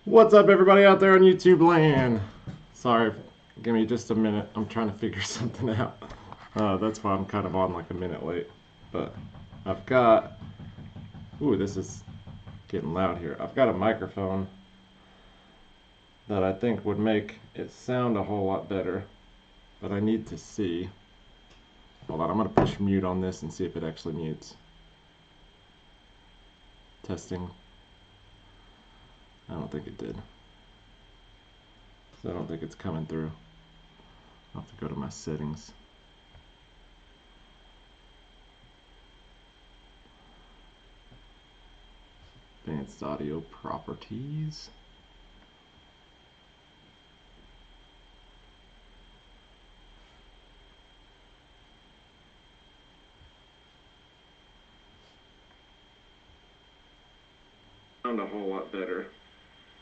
What's up, everybody out there on YouTube land? Sorry, give me just a minute. I'm trying to figure something out. That's why I'm kind of on like a minute late. But I've got, ooh, this is getting loud here. I've got a microphone that I think would make it sound a whole lot better, but I need to see. Hold on, I'm gonna push mute on this and see if it actually mutes. Testing. I don't think it did. So I don't think it's coming through. I'll have to go to my settings. Advanced audio properties. Sound a whole lot better,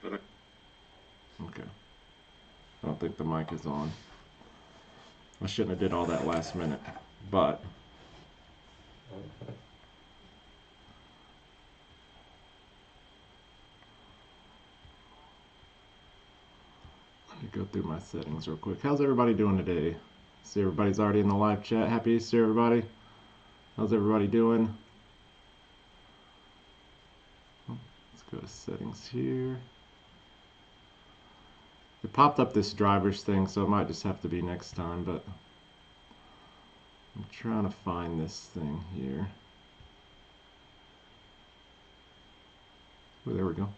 but okay. I don't think the mic is on. I shouldn't have did all that last minute, but let me go through my settings real quick. How's everybody doing today? See, everybody's already in the live chat. Happy Easter, everybody. How's everybody doing? Let's go to settings here. It popped up this drivers thing, so it might just have to be next time, but I'm trying to find this thing here. Oh, there we go.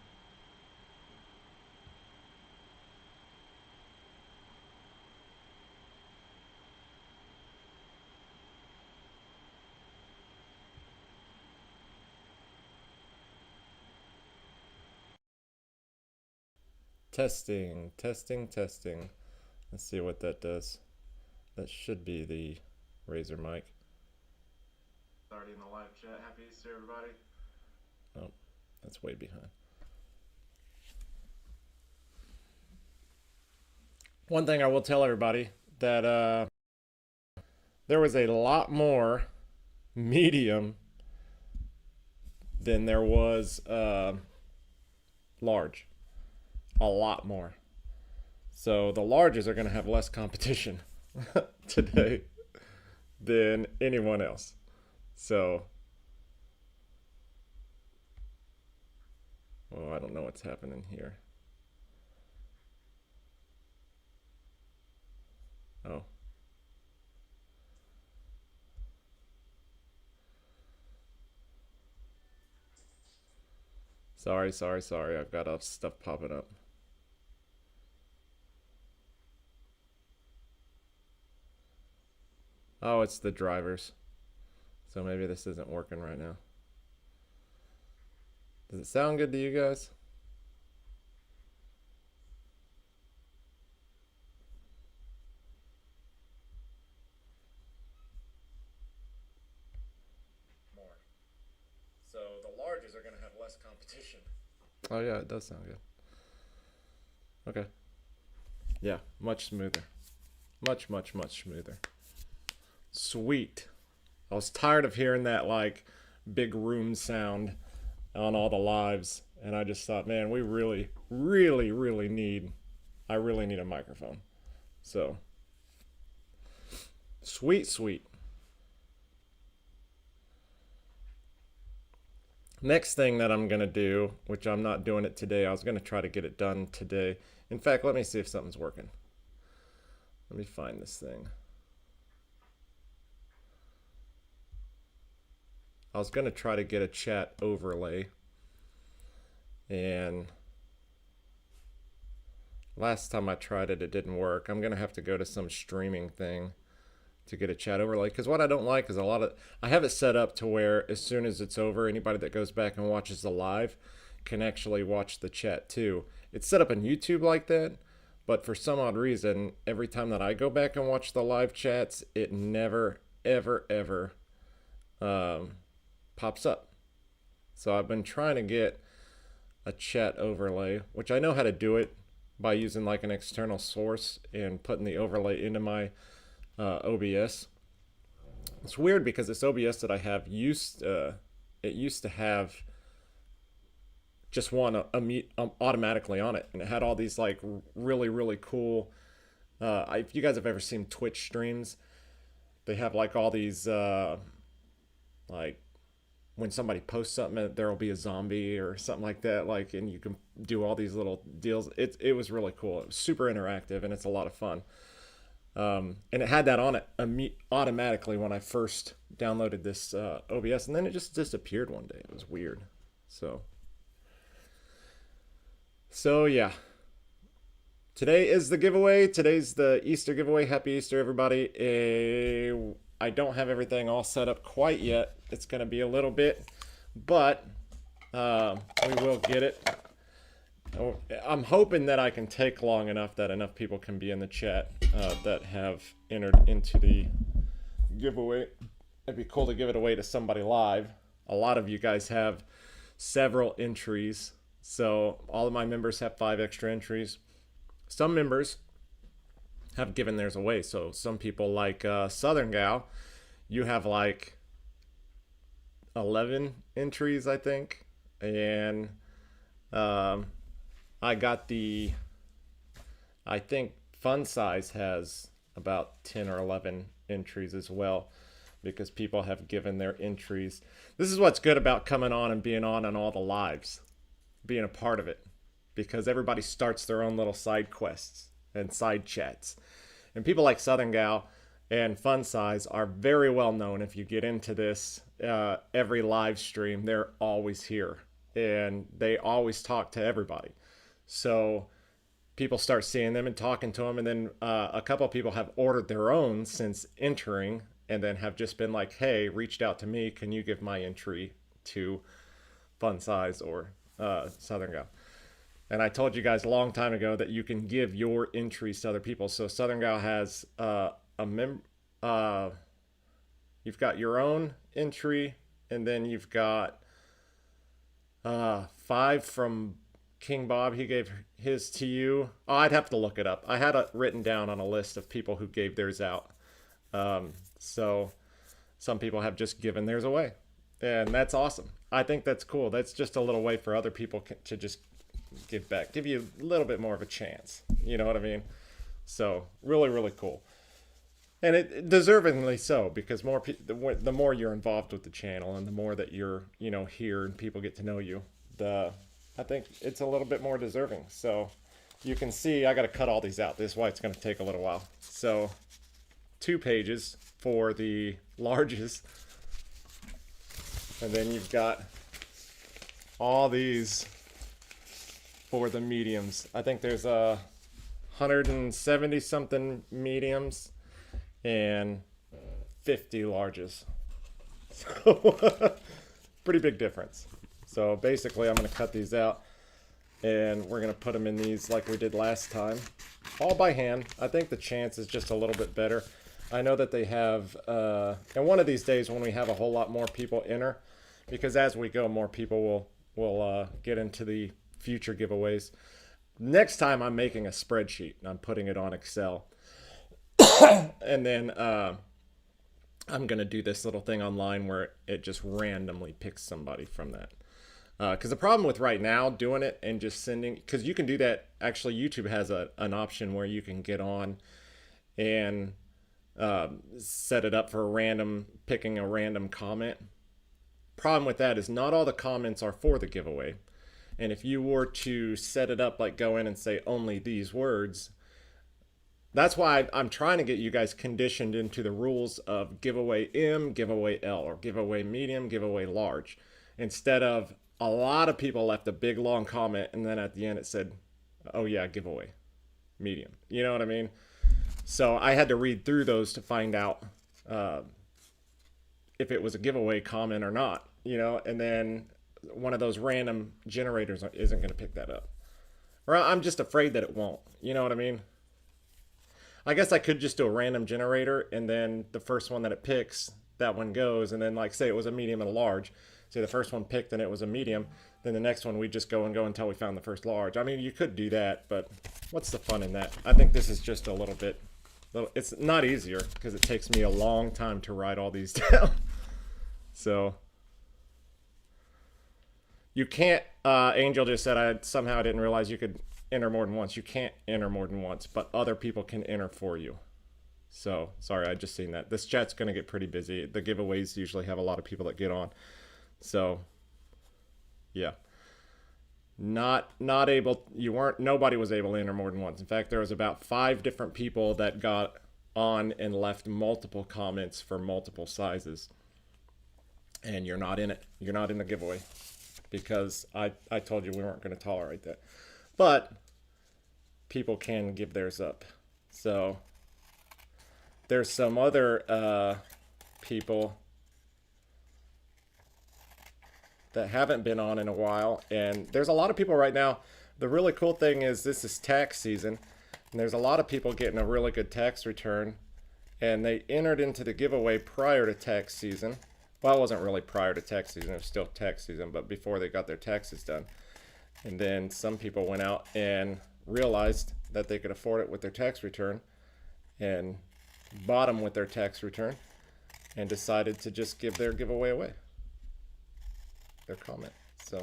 Testing, testing, testing. Let's see what that does. That should be the Razer mic. Already in the live chat. Happy Easter, everybody. Oh, that's way behind. One thing I will tell everybody that there was a lot more medium than there was large. A lot more. So the larges are going to have less competition today than anyone else. So, oh, I don't know what's happening here. Oh. Sorry. I've got stuff popping up. Oh, it's the drivers. So maybe this isn't working right now. Does it sound good to you guys? More. So the larges are going to have less competition. Oh yeah, it does sound good. Okay. Yeah, much smoother. Much smoother. Sweet. I was tired of hearing that like big room sound on all the lives, and I just thought, man, we really need a microphone. So sweet. Next thing that I'm gonna do, which I'm not doing it today, I was gonna try to get it done today. In fact, let me see if something's working. Let me find this thing. I was gonna try to get a chat overlay, and last time I tried it, it didn't work. I'm gonna have to go to some streaming thing to get a chat overlay, because what I don't like is I have it set up to where as soon as it's over, anybody that goes back and watches the live can actually watch the chat too. It's set up on YouTube like that, but for some odd reason, every time that I go back and watch the live chats, it never ever pops up. So I've been trying to get a chat overlay, which I know how to do it by using like an external source and putting the overlay into my OBS. It's weird because this OBS that I have used to have just won automatically on it, and it had all these like really cool. If you guys have ever seen Twitch streams, they have like all these like when somebody posts something, there will be a zombie or something like that, like, and you can do all these little deals. It was really cool. It was super interactive, and it's a lot of fun. And it had that on it automatically when I first downloaded this OBS, and then it just disappeared one day. It was weird. So yeah. Today is the giveaway. Today's the Easter giveaway. Happy Easter, everybody. I don't have everything all set up quite yet. It's going to be a little bit, but we will get it. I'm hoping that I can take long enough that enough people can be in the chat that have entered into the giveaway. It'd be cool to give it away to somebody live. A lot of you guys have several entries. So all of my members have 5 extra entries. Some members have given theirs away. So some people like Southern Gal, you have like 11 entries, I think. And I got I think Fun Size has about 10 or 11 entries as well, because people have given their entries. This is what's good about coming on and being on all the lives, being a part of it, because everybody starts their own little side quests and side chats. And people like Southern Gal and Fun Size are very well known. If you get into this, every live stream, they're always here, and they always talk to everybody. So people start seeing them and talking to them, and then a couple of people have ordered their own since entering, and then have just been like, hey, reached out to me, can you give my entry to Fun Size or Southern Gal? And I told you guys a long time ago that you can give your entries to other people. So Southern Gal has you've got your own entry, and then you've got 5 from King Bob. He gave his to you. Oh, I'd have to look it up. I had it written down on a list of people who gave theirs out. So some people have just given theirs away, and that's awesome. I think that's cool. That's just a little way for other people to just give back, give you a little bit more of a chance. You know what I mean? So really cool. And it deservingly so, because the more you're involved with the channel, and the more that you're, here and people get to know you, I think it's a little bit more deserving. So you can see I got to cut all these out. This is why it's going to take a little while. So 2 pages for the larges, and then you've got all these for the mediums. I think there's 170 something mediums and 50 larges. So pretty big difference. So basically I'm going to cut these out, and we're going to put them in these like we did last time, all by hand. I think the chance is just a little bit better. I know that they have, and one of these days when we have a whole lot more people enter, because as we go, more people will get into the future giveaways. Next time I'm making a spreadsheet and I'm putting it on Excel. And then I'm going to do this little thing online where it just randomly picks somebody from that. Because the problem with right now doing it and just sending, because you can do that. Actually, YouTube has an option where you can get on and set it up for picking a random comment. Problem with that is not all the comments are for the giveaway. And if you were to set it up, like go in and say only these words, that's why I'm trying to get you guys conditioned into the rules of giveaway M, giveaway L, or giveaway medium, giveaway large. Instead of a lot of people left a big long comment and then at the end it said, oh yeah, giveaway medium. You know what I mean? So I had to read through those to find out if it was a giveaway comment or not, and then one of those random generators isn't going to pick that up. Or I'm just afraid that it won't. You know what I mean? I guess I could just do a random generator, and then the first one that it picks, that one goes, and then like say it was a medium and a large. Say the first one picked and it was a medium, then the next one we just go until we found the first large. I mean, you could do that, but what's the fun in that? I think this is just a little bit, it's not easier because it takes me a long time to write all these down. So You can't, Angel just said I somehow didn't realize you could enter more than once. You can't enter more than once, but other people can enter for you. So, sorry, I just seen that. This chat's going to get pretty busy. The giveaways usually have a lot of people that get on. So, yeah. Not able, nobody was able to enter more than once. In fact, there was about 5 different people that got on and left multiple comments for multiple sizes. And you're not in it. You're not in the giveaway. Because I told you we weren't going to tolerate that. But people can give theirs up. So there's some other people that haven't been on in a while, and there's a lot of people right now. The really cool thing is this is tax season, and there's a lot of people getting a really good tax return, and they entered into the giveaway prior to tax season. Well, it wasn't really prior to tax season, it was still tax season, but before they got their taxes done. And then some people went out and realized that they could afford it with their tax return and bought them with their tax return and decided to just give their giveaway away, their comment. So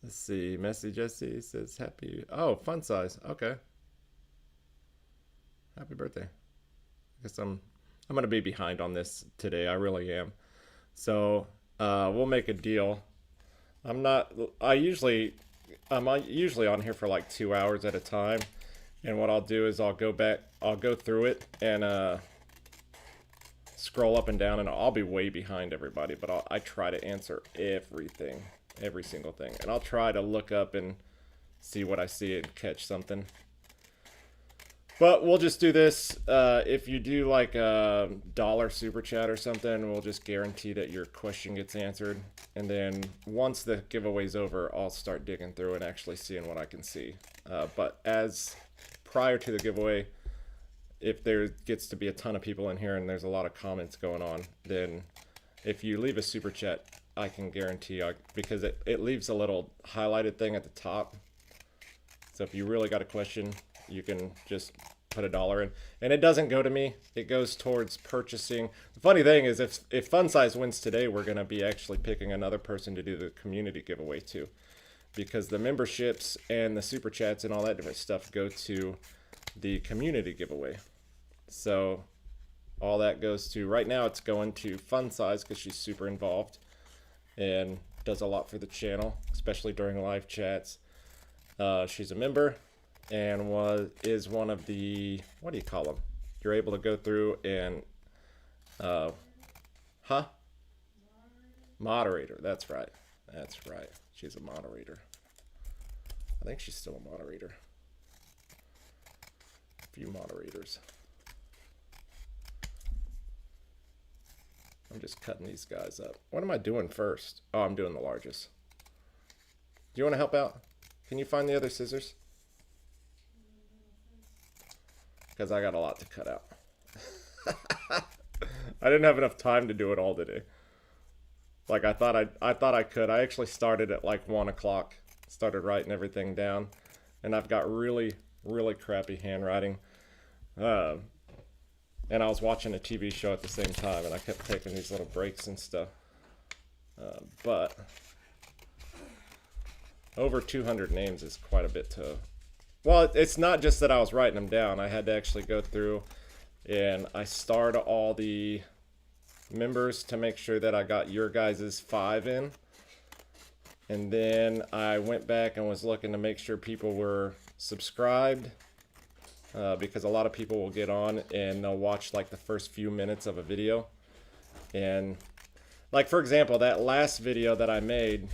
let's see. Messy Jesse says happy. Oh, fun size. Okay. Happy birthday. I guess I'm gonna be behind on this today. I really am. So we'll make a deal. I'm usually on here for like 2 hours at a time, and what I'll do is I'll go through it and scroll up and down, and I'll be way behind everybody, but I try to answer everything, every single thing, and I'll try to look up and see what I see and catch something. But we'll just do this. If you do like a $1 super chat or something, we'll just guarantee that your question gets answered. And then once the giveaway's over, I'll start digging through and actually seeing what I can see. But as prior to the giveaway, if there gets to be a ton of people in here and there's a lot of comments going on, then if you leave a super chat, I can guarantee, because it leaves a little highlighted thing at the top. So if you really got a question, you can just put $1 in, and it doesn't go to me. It goes towards purchasing. The funny thing is, if Fun Size wins today, we're going to be actually picking another person to do the community giveaway too, because the memberships and the super chats and all that different stuff go to the community giveaway. So all that goes to, right now it's going to Fun Size because she's super involved and does a lot for the channel, especially during live chats. She's a member and is one of the, what do you call them? You're able to go through and moderator. That's right. She's a moderator. I think she's still a moderator. A few moderators. I'm just cutting these guys up. What am I doing first? Oh, I'm doing the largest. Do you want to help out? Can you find the other scissors? Because I got a lot to cut out. I didn't have enough time to do it all today. Like I thought I could. I actually started at like 1 o'clock. Started writing everything down, and I've got really crappy handwriting. And I was watching a TV show at the same time, and I kept taking these little breaks and stuff. But over 200 names is quite a bit to... Well, it's not just that I was writing them down. I had to actually go through and I starred all the members to make sure that I got your guys' 5 in. And then I went back and was looking to make sure people were subscribed, because a lot of people will get on and they'll watch like the first few minutes of a video. And like, for example, that last video that I made,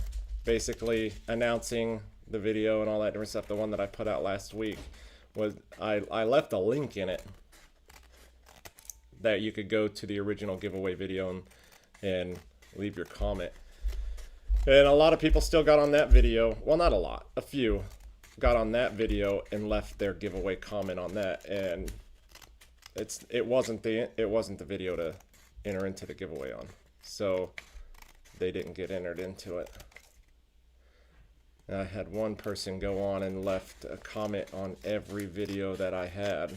basically announcing the video and all that different stuff, the one that I put out last week, was I left a link in it that you could go to the original giveaway video and leave your comment. And a lot of people still got on that video. Well, not a lot, a few got on that video and left their giveaway comment on that, and it wasn't the video to enter into the giveaway on, so they didn't get entered into it. I had one person go on and left a comment on every video that I had.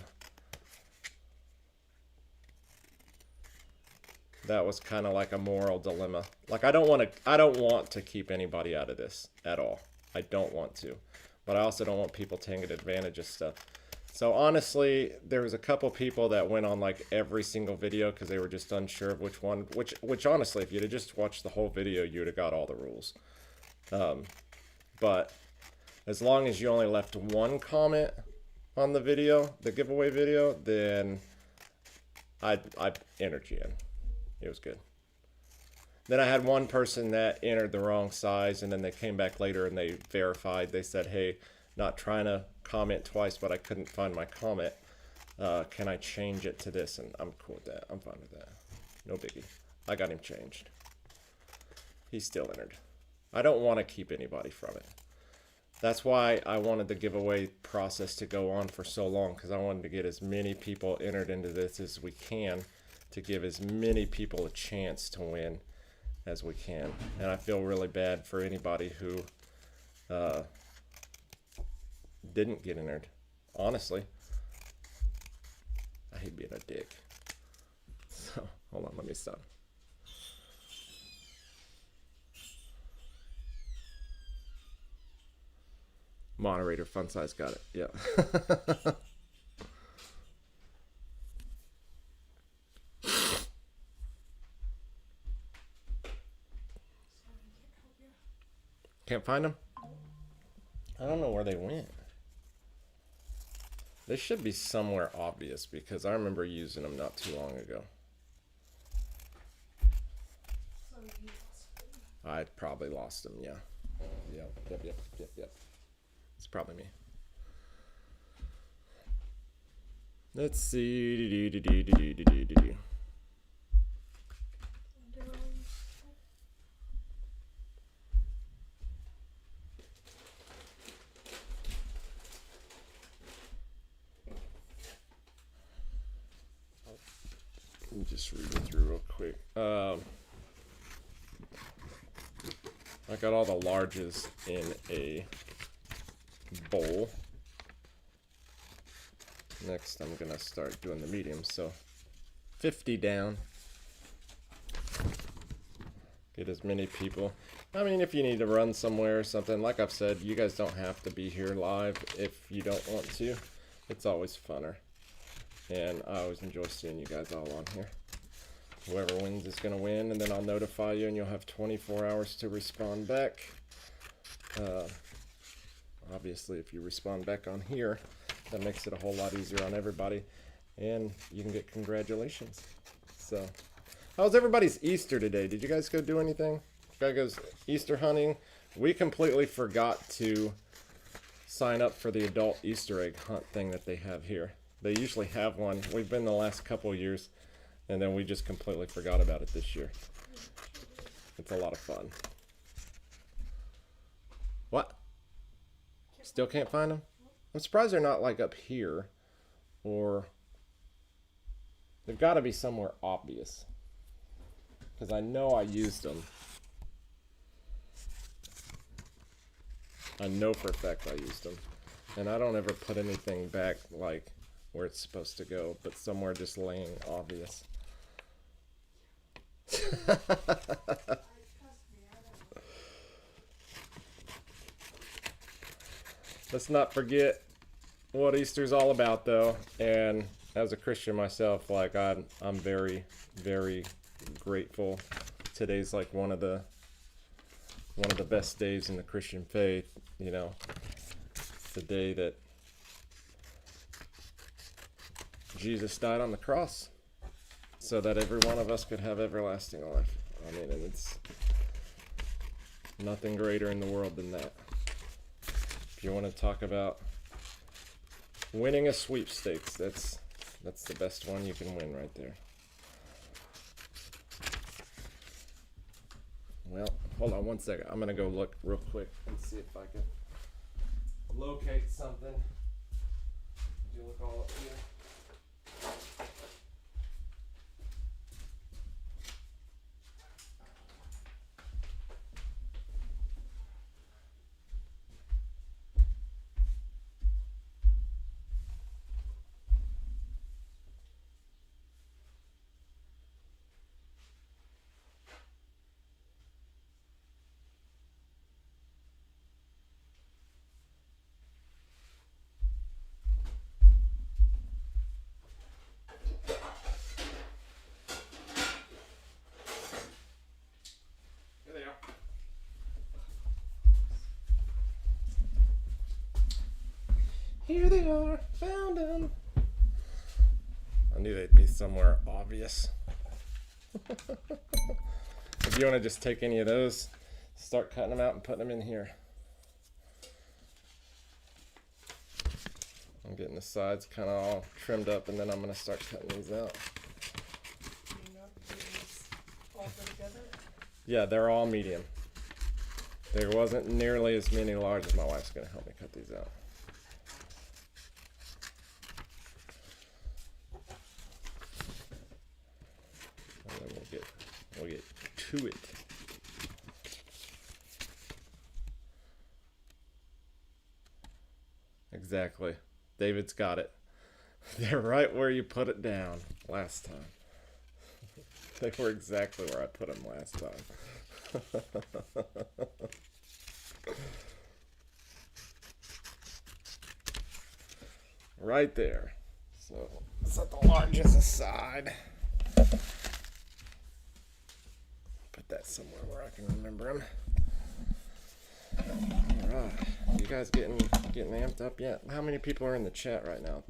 that was kind of like a moral dilemma. Like I don't want to keep anybody out of this at all. I don't want to, but I also don't want people taking advantage of stuff. So honestly, there was a couple people that went on like every single video because they were just unsure of which one. Which honestly, if you'd have just watched the whole video, you'd have got all the rules. But as long as you only left one comment on the video, the giveaway video, then I entered you in. It was good. Then I had one person that entered the wrong size, and then they came back later and they verified. They said, hey, not trying to comment twice, but I couldn't find my comment. Can I change it to this? And I'm cool with that. I'm fine with that. No biggie. I got him changed. He's still entered. I don't want to keep anybody from it. That's why I wanted the giveaway process to go on for so long, because I wanted to get as many people entered into this as we can to give as many people a chance to win as we can. And I feel really bad for anybody who didn't get entered. Honestly, I hate being a dick. So, hold on, let me stop. Moderator, fun size, got it. Yeah. Can't find them? I don't know where they went. They should be somewhere obvious because I remember using them not too long ago. I probably lost them, yeah. Yep. It's probably me. Let's see. Let me just read it through real quick. I got all the larges in a bowl. Next, I'm gonna start doing the mediums. So 50 down. Get as many people. I mean, if you need to run somewhere or something, like I've said, you guys don't have to be here live if you don't want to. It's always funner. And I always enjoy seeing you guys all on here. Whoever wins is going to win, and then I'll notify you, and you'll have 24 hours to respond back. Obviously, if you respond back on here, that makes it a whole lot easier on everybody, and you can get congratulations. So, how was everybody's Easter today? Did you guys go do anything? Guy goes Easter hunting. We completely forgot to sign up for the adult Easter egg hunt thing that they have here. They usually have one. We've been the last couple of years, and then we just completely forgot about it this year. It's a lot of fun. What? Still can't find them? I'm surprised they're not like up here, or they've got to be somewhere obvious, because I know I used them. I know for a fact I used them, and I don't ever put anything back like where it's supposed to go, but somewhere just laying obvious. Let's not forget what Easter's all about, though. And as a Christian myself, like I'm very, very grateful. Today's like one of the best days in the Christian faith. You know, it's the day that Jesus died on the cross so that every one of us could have everlasting life. I mean, and it's nothing greater in the world than that. If you want to talk about winning a sweepstakes, that's the best one you can win right there. Well, hold on one second. I'm gonna go look real quick and see if I can locate something. Do you look all up here? Here they are, found them. I knew they'd be somewhere obvious. If you want to just take any of those, start cutting them out and putting them in here. I'm getting the sides kind of all trimmed up, and then I'm going to start cutting these out. You know, these all go together? Yeah, they're all medium. There wasn't nearly as many large as my wife's going to help me cut these out. And then we'll get to it. Exactly. David's got it. They're right where you put it down last time. They were exactly where I put them last time. Right there. So set the largest aside. Put that somewhere where I can remember them. Alright. You guys getting amped up yet? How many people are in the chat right now?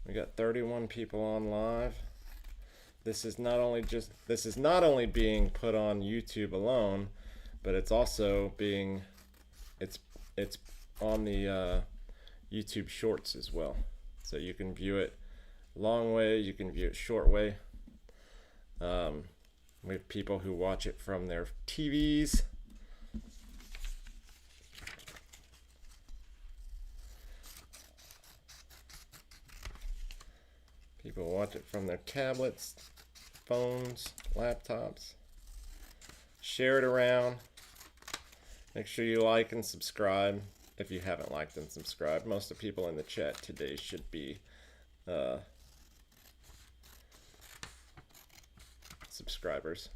We got 31 people on live. This is not only being put on YouTube alone, but it's also being it's on the YouTube Shorts as well. So you can view it long way, you can view it short way. We have people who watch it from their TVs. People watch it from their tablets, phones, laptops. Share it around. Make sure you like and subscribe if you haven't liked and subscribed. Most of the people in the chat today should be subscribers.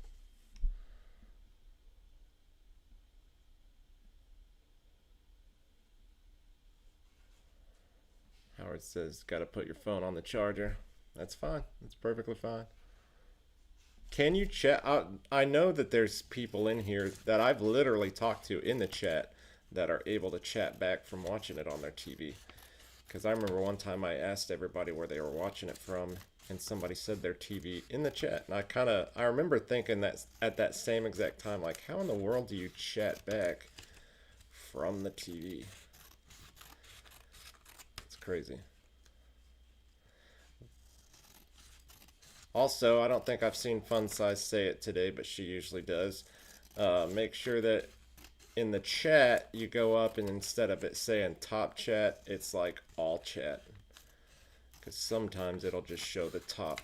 Howard says, got to put your phone on the charger. That's fine. That's perfectly fine. Can you chat? I know that there's people in here that I've literally talked to in the chat that are able to chat back from watching it on their TV. Because I remember one time I asked everybody where they were watching it from, and somebody said their TV in the chat. And I remember thinking that at that same exact time, like, how in the world do you chat back from the TV? It's crazy. Also, I don't think I've seen Fun Size say it today, but she usually does. Make sure that in the chat, you go up and instead of it saying top chat, it's like all chat. Because sometimes it'll just show the top.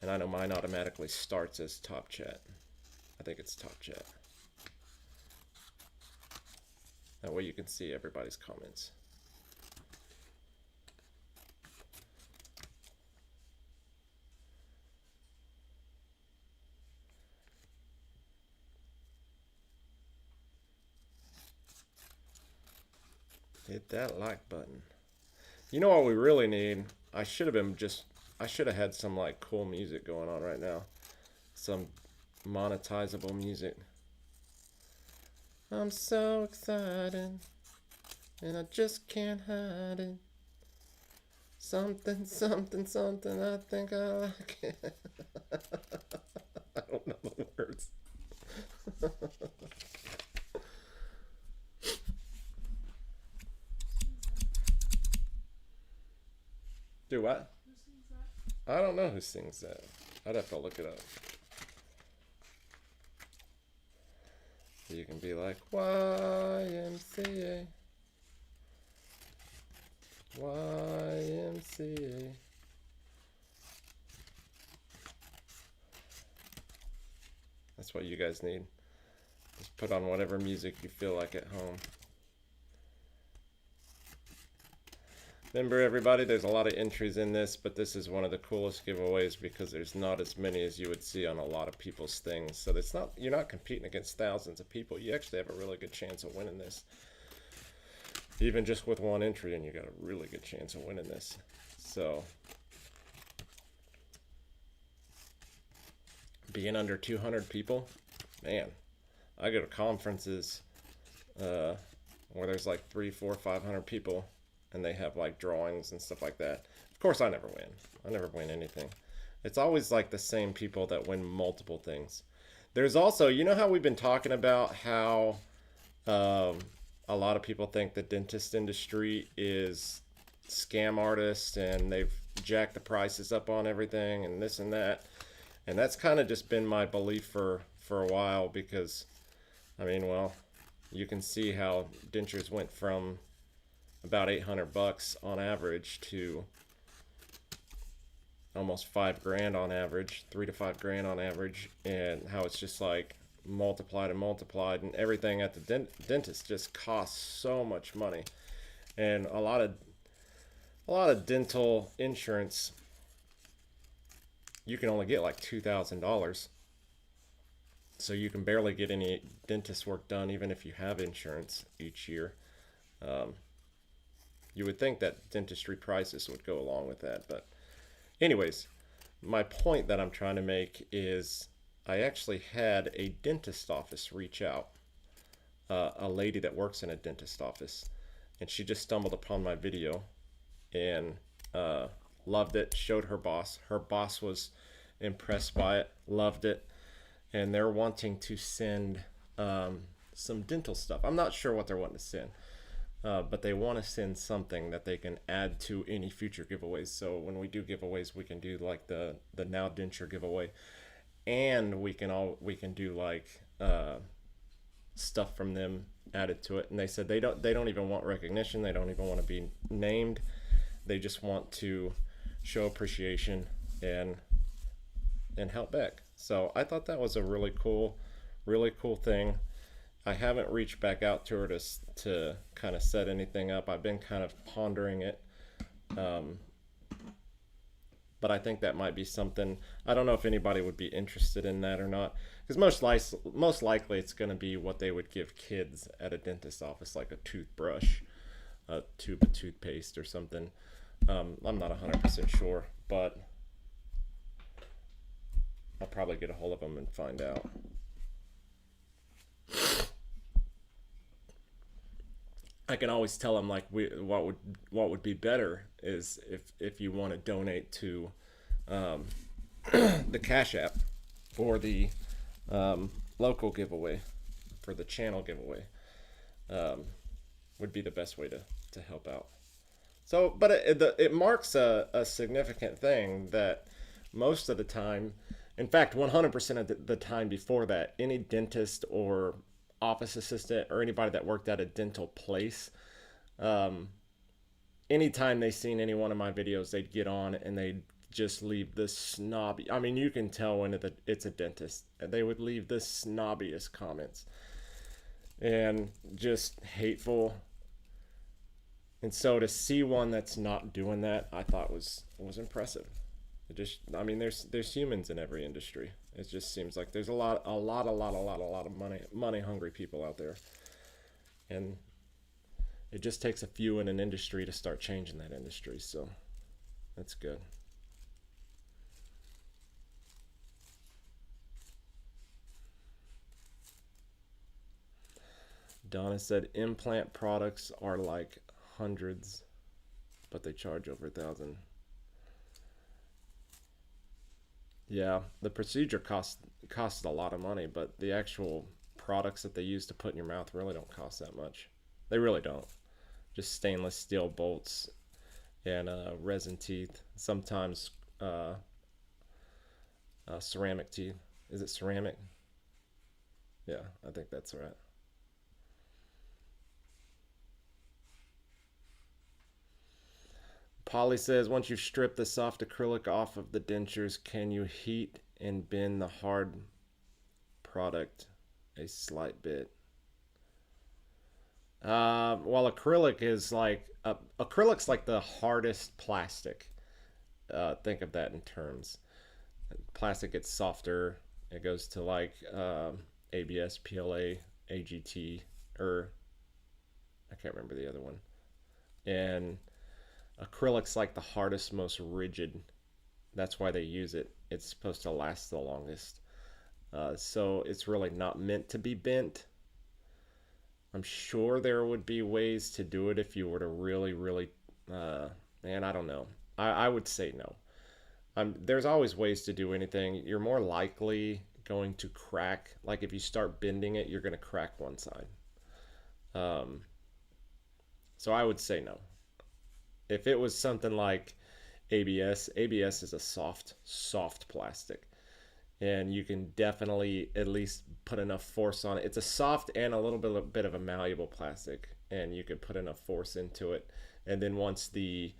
And I know mine automatically starts as top chat. I think it's top chat. That way you can see everybody's comments. Hit that like button. You know what we really need? I should have had some like cool music going on right now. Some monetizable music. I'm so excited and I just can't hide it. Something, something, something, I think I like it. I don't know the words. Do what? Who sings that? I don't know who sings that. I'd have to look it up. You can be like, YMCA. YMCA. That's what you guys need. Just put on whatever music you feel like at home. Remember everybody, there's a lot of entries in this, but this is one of the coolest giveaways because there's not as many as you would see on a lot of people's things. So it's not, you're not competing against thousands of people. You actually have a really good chance of winning this. Even just with one entry, and you got a really good chance of winning this. So being under 200 people, man, I go to conferences where there's like 300, 400, 500 people, and they have like drawings and stuff like that. Of course, I never win. I never win anything. It's always like the same people that win multiple things. There's also, you know how we've been talking about how a lot of people think the dentist industry is scam artists and they've jacked the prices up on everything and this and that. And that's kind of just been my belief for a while, because, I mean, well, you can see how dentures went from about $800 on average to almost $5,000 on average, $3,000 to $5,000 on average, and how it's just like multiplied and multiplied, and everything at the dentist just costs so much money. And a lot of dental insurance, you can only get like $2,000, so you can barely get any dentist work done even if you have insurance each year. You would think that dentistry prices would go along with that, but anyways, my point that I'm trying to make is I actually had a dentist office reach out, a lady that works in a dentist office, and she just stumbled upon my video and loved it, showed her boss. Her boss was impressed by it, loved it, and they're wanting to send some dental stuff. I'm not sure what they're wanting to send, but they want to send something that they can add to any future giveaways. So when we do giveaways, we can do like the Now Denture giveaway, and we can do like stuff from them added to it. And they said they don't even want recognition. They don't even want to be named. They just want to show appreciation and help back. So I thought that was a really cool thing. I haven't reached back out to her to kind of set anything up. I've been kind of pondering it. But I think that might be something. I don't know if anybody would be interested in that or not, because most likely it's going to be what they would give kids at a dentist office, like a toothbrush, a tube of toothpaste or something. I'm not 100% sure, but I'll probably get a hold of them and find out. I can always tell them like what would be better is if you want to donate to the Cash App for the local giveaway, for the channel giveaway, would be the best way to help out. So, but it marks a significant thing that most of the time, in fact 100% of the time before that, any dentist or office assistant or anybody that worked at a dental place, anytime they seen any one of my videos, they'd get on and they'd just leave the snobby, I mean, you can tell when it's a dentist, they would leave the snobbiest comments and just hateful. And so to see one that's not doing that, I thought was impressive. It just, I mean, there's humans in every industry. It just seems like there's a lot of money hungry people out there, and it just takes a few in an industry to start changing that industry. So that's good. Donna said implant products are like hundreds, but they charge over $1,000. Yeah, the procedure costs a lot of money, but the actual products that they use to put in your mouth really don't cost that much. They really don't. Just stainless steel bolts and resin teeth. Sometimes ceramic teeth. Is it ceramic? Yeah, I think that's right. Polly says, once you've stripped the soft acrylic off of the dentures, can you heat and bend the hard product a slight bit? Well, acrylic's like the hardest plastic. Think of that in terms. Plastic gets softer. It goes to like ABS, PLA, AGT, or I can't remember the other one. And acrylic's like the hardest, most rigid. That's why they use it. It's supposed to last the longest. So it's really not meant to be bent. I'm sure there would be ways to do it if you were to really, really, man, I don't know. I would say no. There's always ways to do anything. You're more likely going to crack. Like if you start bending it, you're going to crack one side. So I would say no. If it was something like ABS is a soft plastic. And you can definitely at least put enough force on it. It's a soft and a little bit of a malleable plastic, and you could put enough force into it. And then once the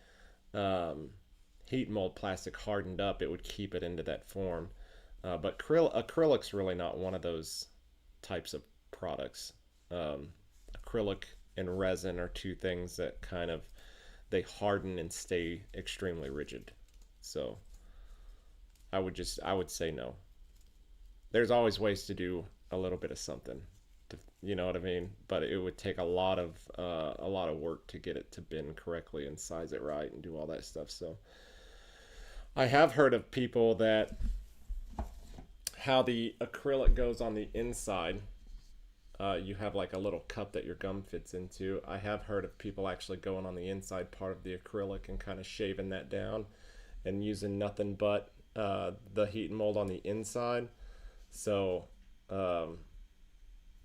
heat mold plastic hardened up, it would keep it into that form. But acrylic's really not one of those types of products. Acrylic and resin are two things that kind of, they harden and stay extremely rigid. So I would say no. There's always ways to do a little bit of something, you know what I mean? But it would take a lot of work to get it to bend correctly and size it right and do all that stuff. So I have heard of people that how the acrylic goes on the inside. You have like a little cup that your gum fits into. I have heard of people actually going on the inside part of the acrylic and kind of shaving that down and using nothing but the heat and mold on the inside. So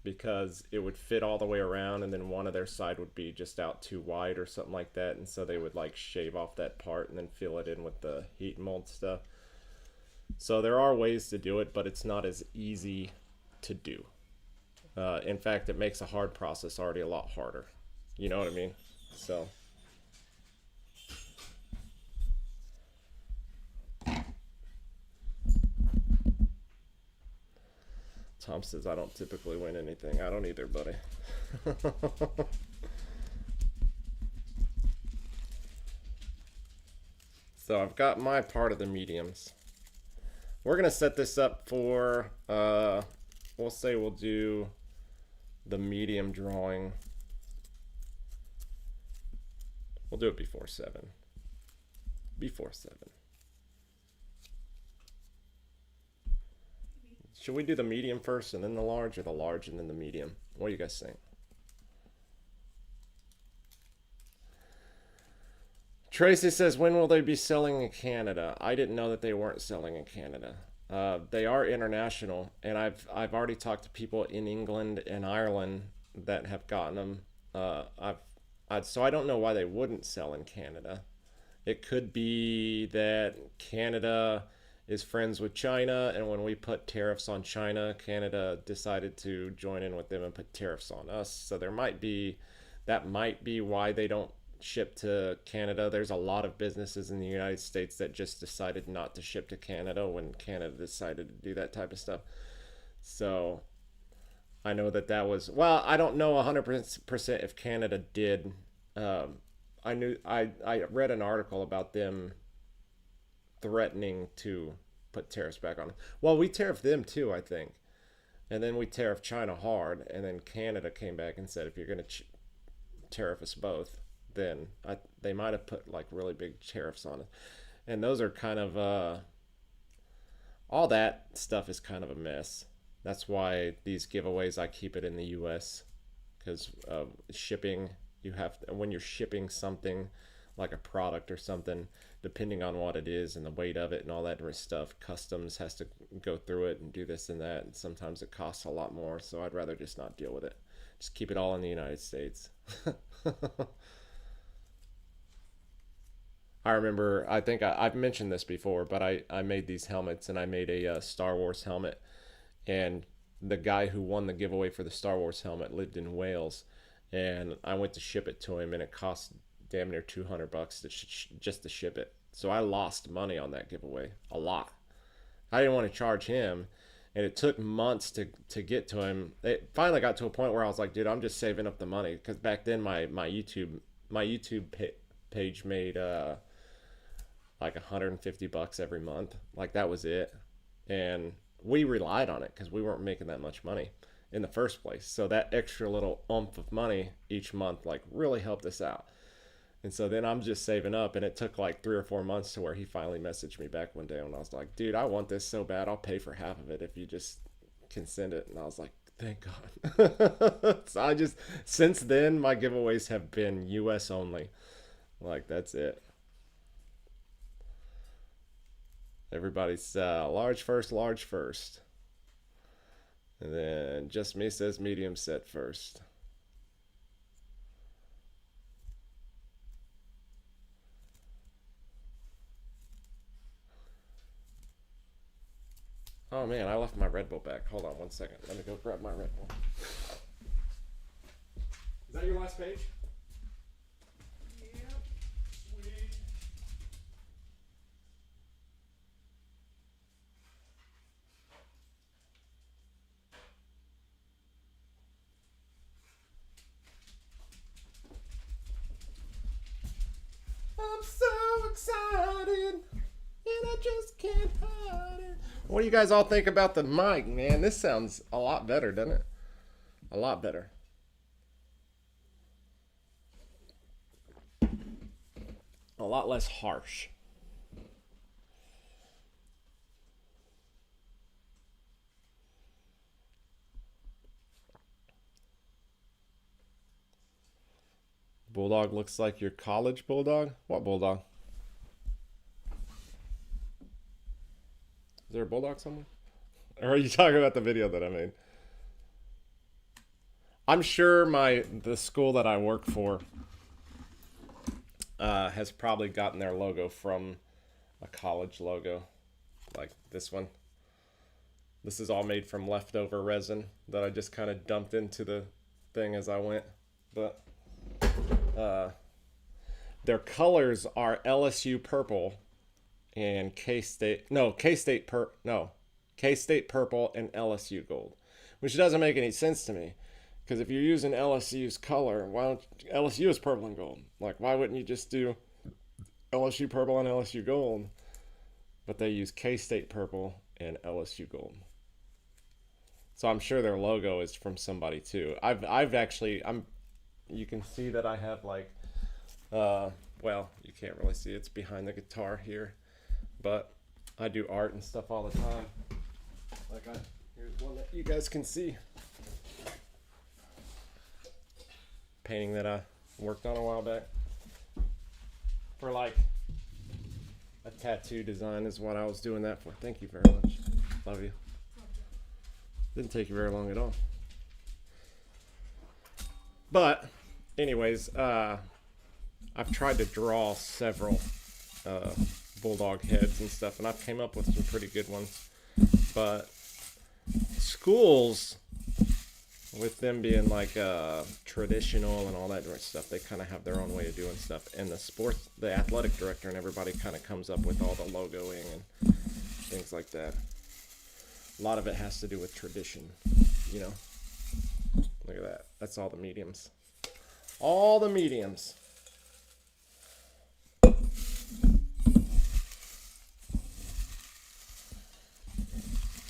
because it would fit all the way around, and then one of their side would be just out too wide or something like that, and so they would like shave off that part and then fill it in with the heat and mold stuff. So there are ways to do it, but it's not as easy to do. In fact, it makes a hard process already a lot harder. You know what I mean? So Tom says, I don't typically win anything. I don't either, buddy. So I've got my part of the mediums. We're going to set this up for, we'll say we'll do the medium drawing. We'll do it before 7. Before 7. Should we do the medium first and then the large, or the large and then the medium? What do you guys think? Tracy says, when will they be selling in Canada? I didn't know that they weren't selling in Canada. They are international, and I've already talked to people in England and Ireland that have gotten them. So I don't know why they wouldn't sell in Canada. It could be that Canada is friends with China, and when we put tariffs on China, Canada decided to join in with them and put tariffs on us. So that might be why they don't ship to Canada. There's a lot of businesses in the United States that just decided not to ship to Canada when Canada decided to do that type of stuff. So I know that was, well, I don't know 100% if Canada did. I read an article about them threatening to put tariffs back on them. Well, we tariffed them too, I think. And then we tariffed China hard, and then Canada came back and said, if you're going to tariff us both, then they might have put like really big tariffs on it. And those are kind of, all that stuff is kind of a mess. That's why these giveaways, I keep it in the US, because shipping, when you're shipping something like a product or something, depending on what it is and the weight of it and all that stuff, customs has to go through it and do this and that, and sometimes it costs a lot more. So I'd rather just not deal with it. Just keep it all in the United States. I remember, I think I've mentioned this before, but I made these helmets, and I made a Star Wars helmet, and the guy who won the giveaway for the Star Wars helmet lived in Wales, and I went to ship it to him, and it cost damn near $200 just to ship it. So I lost money on that giveaway, a lot. I didn't want to charge him, and it took months to get to him. It finally got to a point where I was like, dude, I'm just saving up the money, because back then my YouTube page made like $150 every month. Like, that was it, and we relied on it because we weren't making that much money in the first place. So that extra little oomph of money each month like really helped us out. And so then I'm just saving up, and it took like 3 or 4 months to where he finally messaged me back one day, and I was like, dude, I want this so bad, I'll pay for half of it if you just can send it. And I was like, thank God. So since then, my giveaways have been US only. Like, that's it. Everybody's large first, large first. And then Just Me says medium set first. Oh man, I left my Red Bull back. Hold on one second. Let me go grab my Red Bull. Is that your last page? Yep. Sweet. I'm so excited, and I just can't hide it. What do you guys all think about the mic, man? This sounds a lot better, doesn't it? A lot better. A lot less harsh. Bulldog looks like your college bulldog? What bulldog? Is there a bulldog somewhere? Or are you talking about the video that I made? I'm sure the school that I work for has probably gotten their logo from a college logo, like this one. This is all made from leftover resin that I just kind of dumped into the thing as I went. But their colors are LSU purple and K-State purple and LSU gold, which doesn't make any sense to me. Because if you're using LSU's color, LSU is purple and gold. Like, why wouldn't you just do LSU purple and LSU gold? But they use K-State purple and LSU gold. So I'm sure their logo is from somebody too. You can see that I have like, well, you can't really see, it's behind the guitar here, but I do art and stuff all the time. Here's one that you guys can see. Painting that I worked on a while back for like a tattoo design is what I was doing that for. Thank you very much. Love you. Didn't take you very long at all. But anyways, I've tried to draw several bulldog heads and stuff, and I've came up with some pretty good ones. But schools, with them being like traditional and all that stuff, they kind of have their own way of doing stuff. And the athletic director and everybody kind of comes up with all the logoing and things like that. A lot of it has to do with tradition, you know. Look at that. That's all the mediums. All the mediums.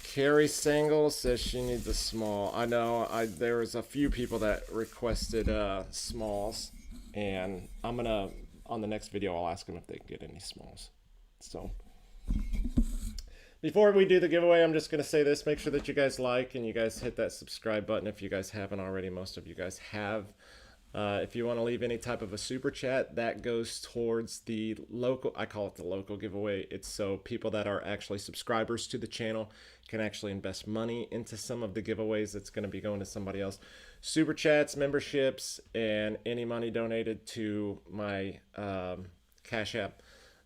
Carrie Sangle says she needs a small. I know. There was a few people that requested smalls, and I'm gonna, on the next video, I'll ask them if they can get any smalls. So before we do the giveaway, I'm just gonna say this: make sure that you guys like and you guys hit that subscribe button if you guys haven't already. Most of you guys have. If you want to leave any type of a super chat, that goes towards the local, I call it the local giveaway. It's so people that are actually subscribers to the channel can actually invest money into some of the giveaways that's going to be going to somebody else. Super chats, memberships, and any money donated to my Cash App,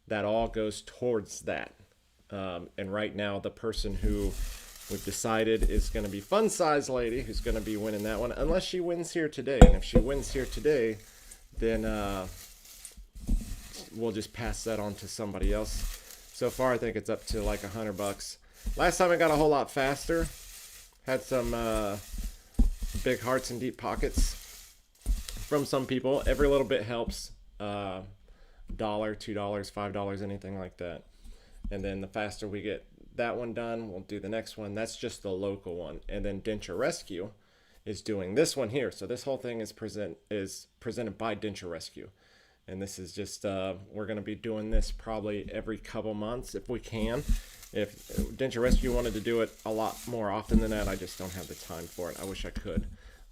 that all goes towards that. And right now, the person who we've decided is going to be Fun Size Lady, who's going to be winning that one, unless she wins here today. And if she wins here today, then we'll just pass that on to somebody else. So far, I think it's up to like $100. Last time I got a whole lot faster. Had some big hearts and deep pockets from some people. Every little bit helps. $1, $2, $5, anything like that. And then the faster we get that one done, we'll do the next one. That's just the local one. And then Denture Rescue is doing this one here. So this whole thing is presented by Denture Rescue. And this is just, we're going to be doing this probably every couple months if we can. If Denture Rescue wanted to do it a lot more often than that, I just don't have the time for it. I wish I could,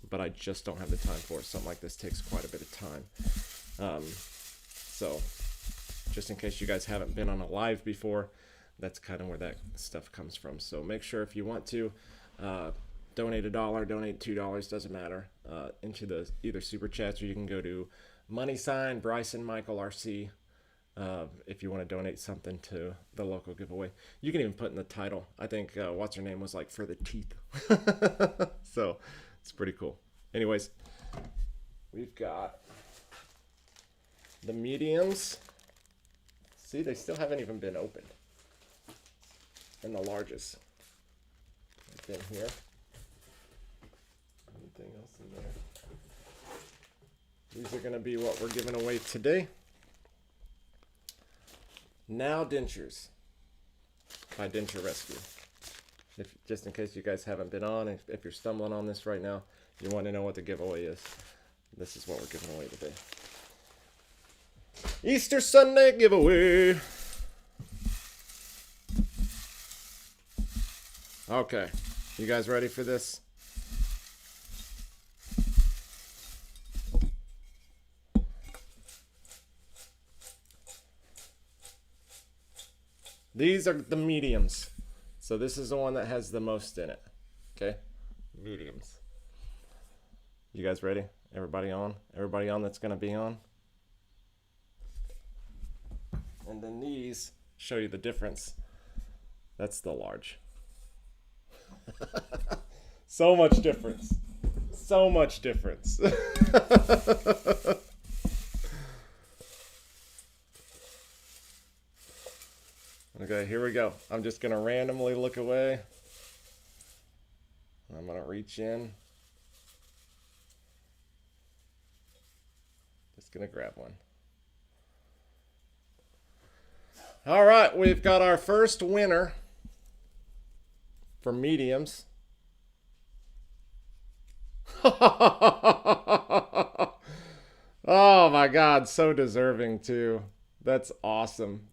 but I just don't have the time for it. Something like this takes quite a bit of time. So just in case you guys haven't been on a live before, that's kind of where that stuff comes from. So make sure if you want to donate $1, donate $2, doesn't matter, into the either super chats, or you can go to # Bryson Michael RC if you want to donate something to the local giveaway. You can even put in the title. I think what's her name was like for the teeth. So it's pretty cool. Anyways, we've got the mediums. See, they still haven't even been opened. And the largest. Right in here. Anything else in there? These are going to be what we're giving away today. Now Dentures by Denture Rescue. Just in case you guys haven't been on, if you're stumbling on this right now, you want to know what the giveaway is, this is what we're giving away today. Easter Sunday giveaway. Okay, you guys ready for this? These are the mediums. So this is the one that has the most in it. Okay? Mediums. You guys ready? Everybody on? Everybody on that's going to be on? And then these show you the difference. That's the large. So much difference. So much difference. Okay, here we go. I'm just going to randomly look away. I'm going to reach in. Just going to grab one. All right, we've got our first winner for mediums. Oh my God, so deserving too. That's awesome.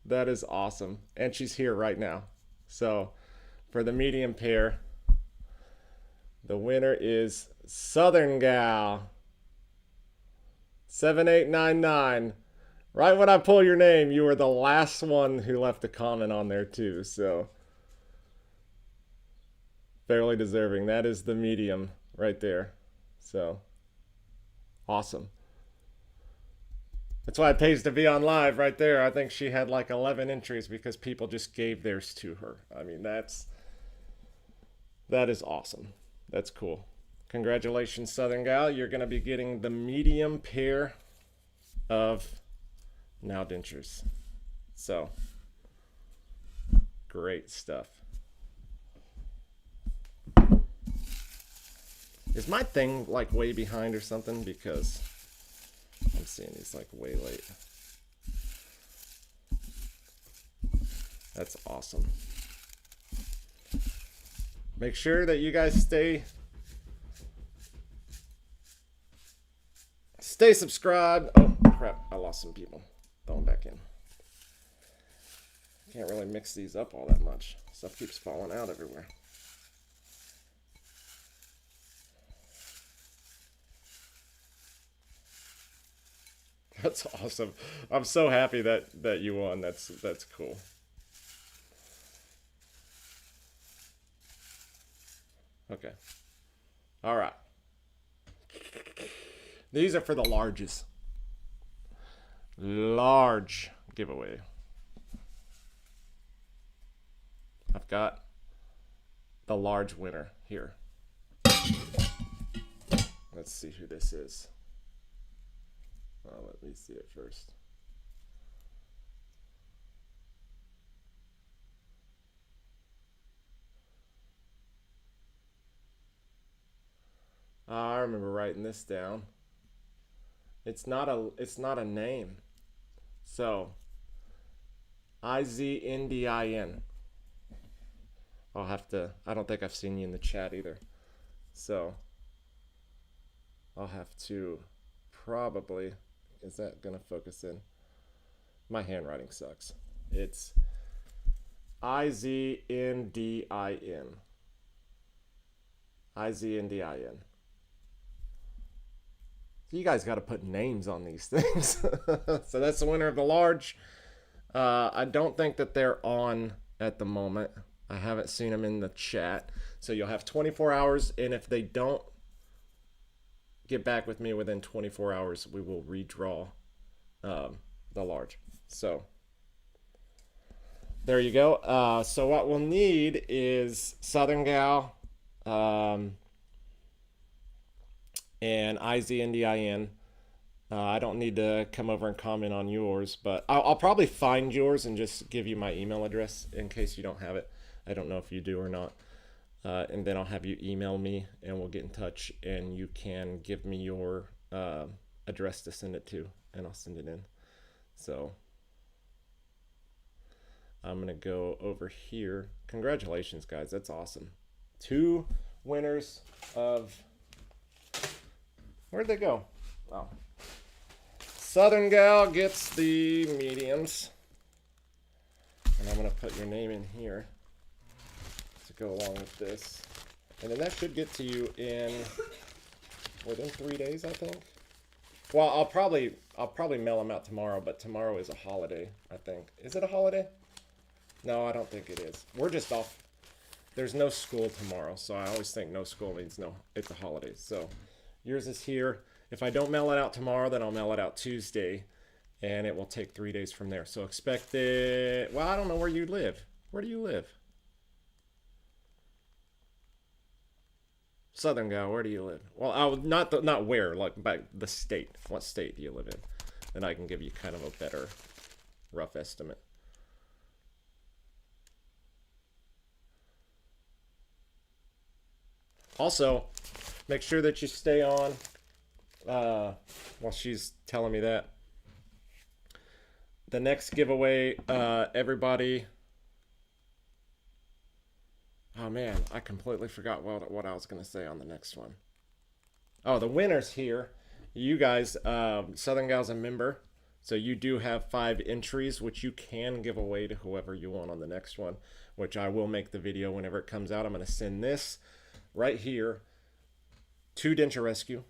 That is awesome. And she's here right now. So for the medium pair, the winner is Southern Gal 7899. Right when I pull your name, you were the last one who left a comment on there too. So fairly deserving. That is the medium right there. So awesome. That's why it pays to be on live right there. I think she had like 11 entries because people just gave theirs to her. I mean, that is awesome. That's cool. Congratulations, Southern Gal. You're going to be getting the medium pair of Now Dentures. So, great stuff. Is my thing like way behind or something? Because I'm seeing these like way late. That's awesome. Make sure that you guys stay subscribed. Oh crap, I lost some people. Throw them back in. Can't really mix these up all that much. Stuff keeps falling out everywhere. That's awesome. I'm so happy that you won. That's cool. Okay. All right. These are for the largest. Large giveaway. I've got the large winner here. Let's see who this is. Let me see it first. I remember writing this down. It's not a name. So IZNDIN. I don't think I've seen you in the chat either. So I'll have to probably, is that gonna focus in? My handwriting sucks. It's IZNDIN. IZNDIN. So you guys got to put names on these things. So that's the winner of the large. I don't think that they're on at the moment. I haven't seen them in the chat. So you'll have 24 hours, and if they don't get back with me within 24 hours, we will redraw the large. So there you go. So what we'll need is Southern Gal and IZNDIN. I don't need to come over and comment on yours, but I'll probably find yours and just give you my email address in case you don't have it. I don't know if you do or not. And then I'll have you email me and we'll get in touch, and you can give me your address to send it to, and I'll send it in. So I'm going to go over here. Congratulations, guys. That's awesome. 2 winners of... Where'd they go? Oh. Southern Gal gets the mediums. And I'm going to put your name in here to go along with this. And then that should get to you in within 3 days, I think. Well, I'll probably mail them out tomorrow, but tomorrow is a holiday, I think. Is it a holiday? No, I don't think it is. We're just off. There's no school tomorrow, so I always think no school means no, it's a holiday. So yours is here. If I don't mail it out tomorrow, then I'll mail it out Tuesday, and it will take 3 days from there. So expect it. Well, I don't know where you live. Where do you live? Southern Gal, where do you live? Well, not where, like by the state. What state do you live in? Then I can give you kind of a better rough estimate. Also, make sure that you stay on while she's telling me that. The next giveaway, everybody... Oh man, I completely forgot what I was going to say on the next one. Oh, the winner's here. You guys, Southern Gal's a member, so you do have 5 entries, which you can give away to whoever you want on the next one, which I will make the video whenever it comes out. I'm going to send this right here to Denture Rescue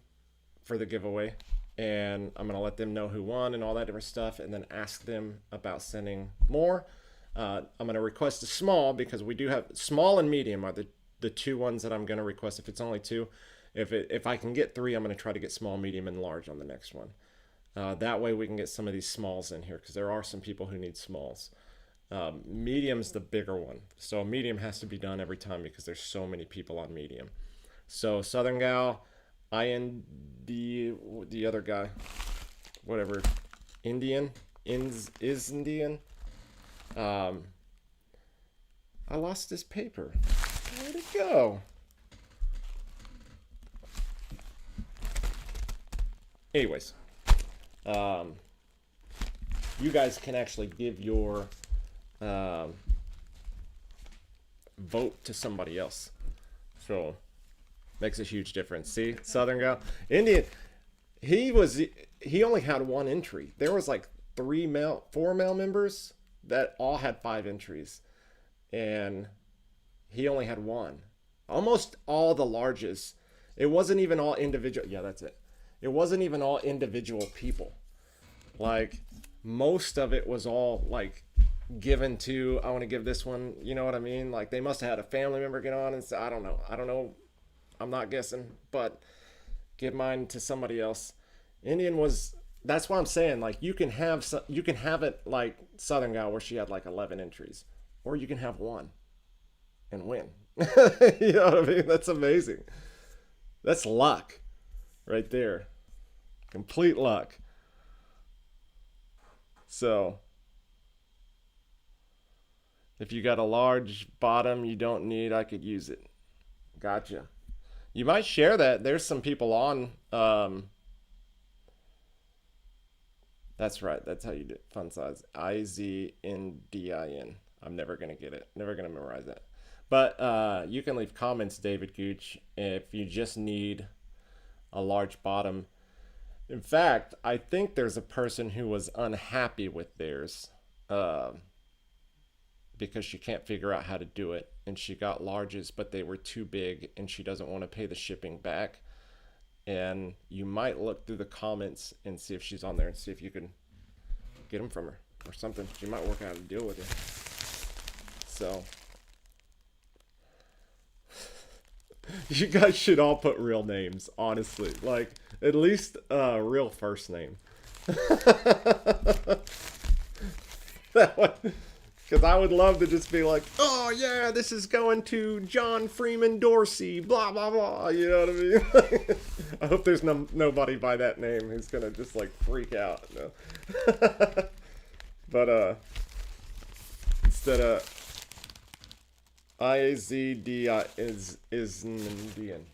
for the giveaway, and I'm going to let them know who won and all that different stuff, and then ask them about sending more. I'm going to request a small, because we do have small and medium are the 2 ones that I'm going to request. If it's only 2, if I can get 3, I'm going to try to get small, medium, and large on the next one. That way we can get some of these smalls in here, because there are some people who need smalls. Medium's the bigger one, so medium has to be done every time because there's so many people on medium. So Southern Gal, the other guy, whatever, Indian, is Indian. I lost this paper. Where'd it go? Anyways, you guys can actually give your vote to somebody else. So makes a huge difference. See, Southern Gal, Indian. He only had 1 entry. There was like 4 male members that all had 5 entries, and he only had 1. Almost all the larges. It wasn't even all individual. Yeah, that's it. It wasn't even all individual people. Like, most of it was all like given to, I want to give this one, you know what I mean? Like, they must have had a family member get on and say, I don't know. I'm not guessing, but give mine to somebody else. Indian was, that's why I'm saying, like, you can have it like Southern Gal where she had like 11 entries, or you can have 1 and win. You know what I mean? That's amazing. That's luck right there. Complete luck. So if you got a large bottom you don't need, I could use it. Gotcha. You might share that. There's some people on. That's right. That's how you do it. Fun size. IZNDIN. I'm never going to get it. Never going to memorize that. But you can leave comments, David Gooch, if you just need a large bottom. In fact, I think there's a person who was unhappy with theirs. because she can't figure out how to do it, and she got larges, but they were too big, and she doesn't want to pay the shipping back. And you might look through the comments and see if she's on there and see if you can get them from her or something. She might work out a deal with you. So you guys should all put real names, honestly. Like, at least a real first name. That one. Because I would love to just be like, oh yeah, this is going to John Freeman Dorsey, blah, blah, blah. You know what I mean? I hope there's nobody by that name who's going to just like freak out. No. But instead of IAZD is Indian.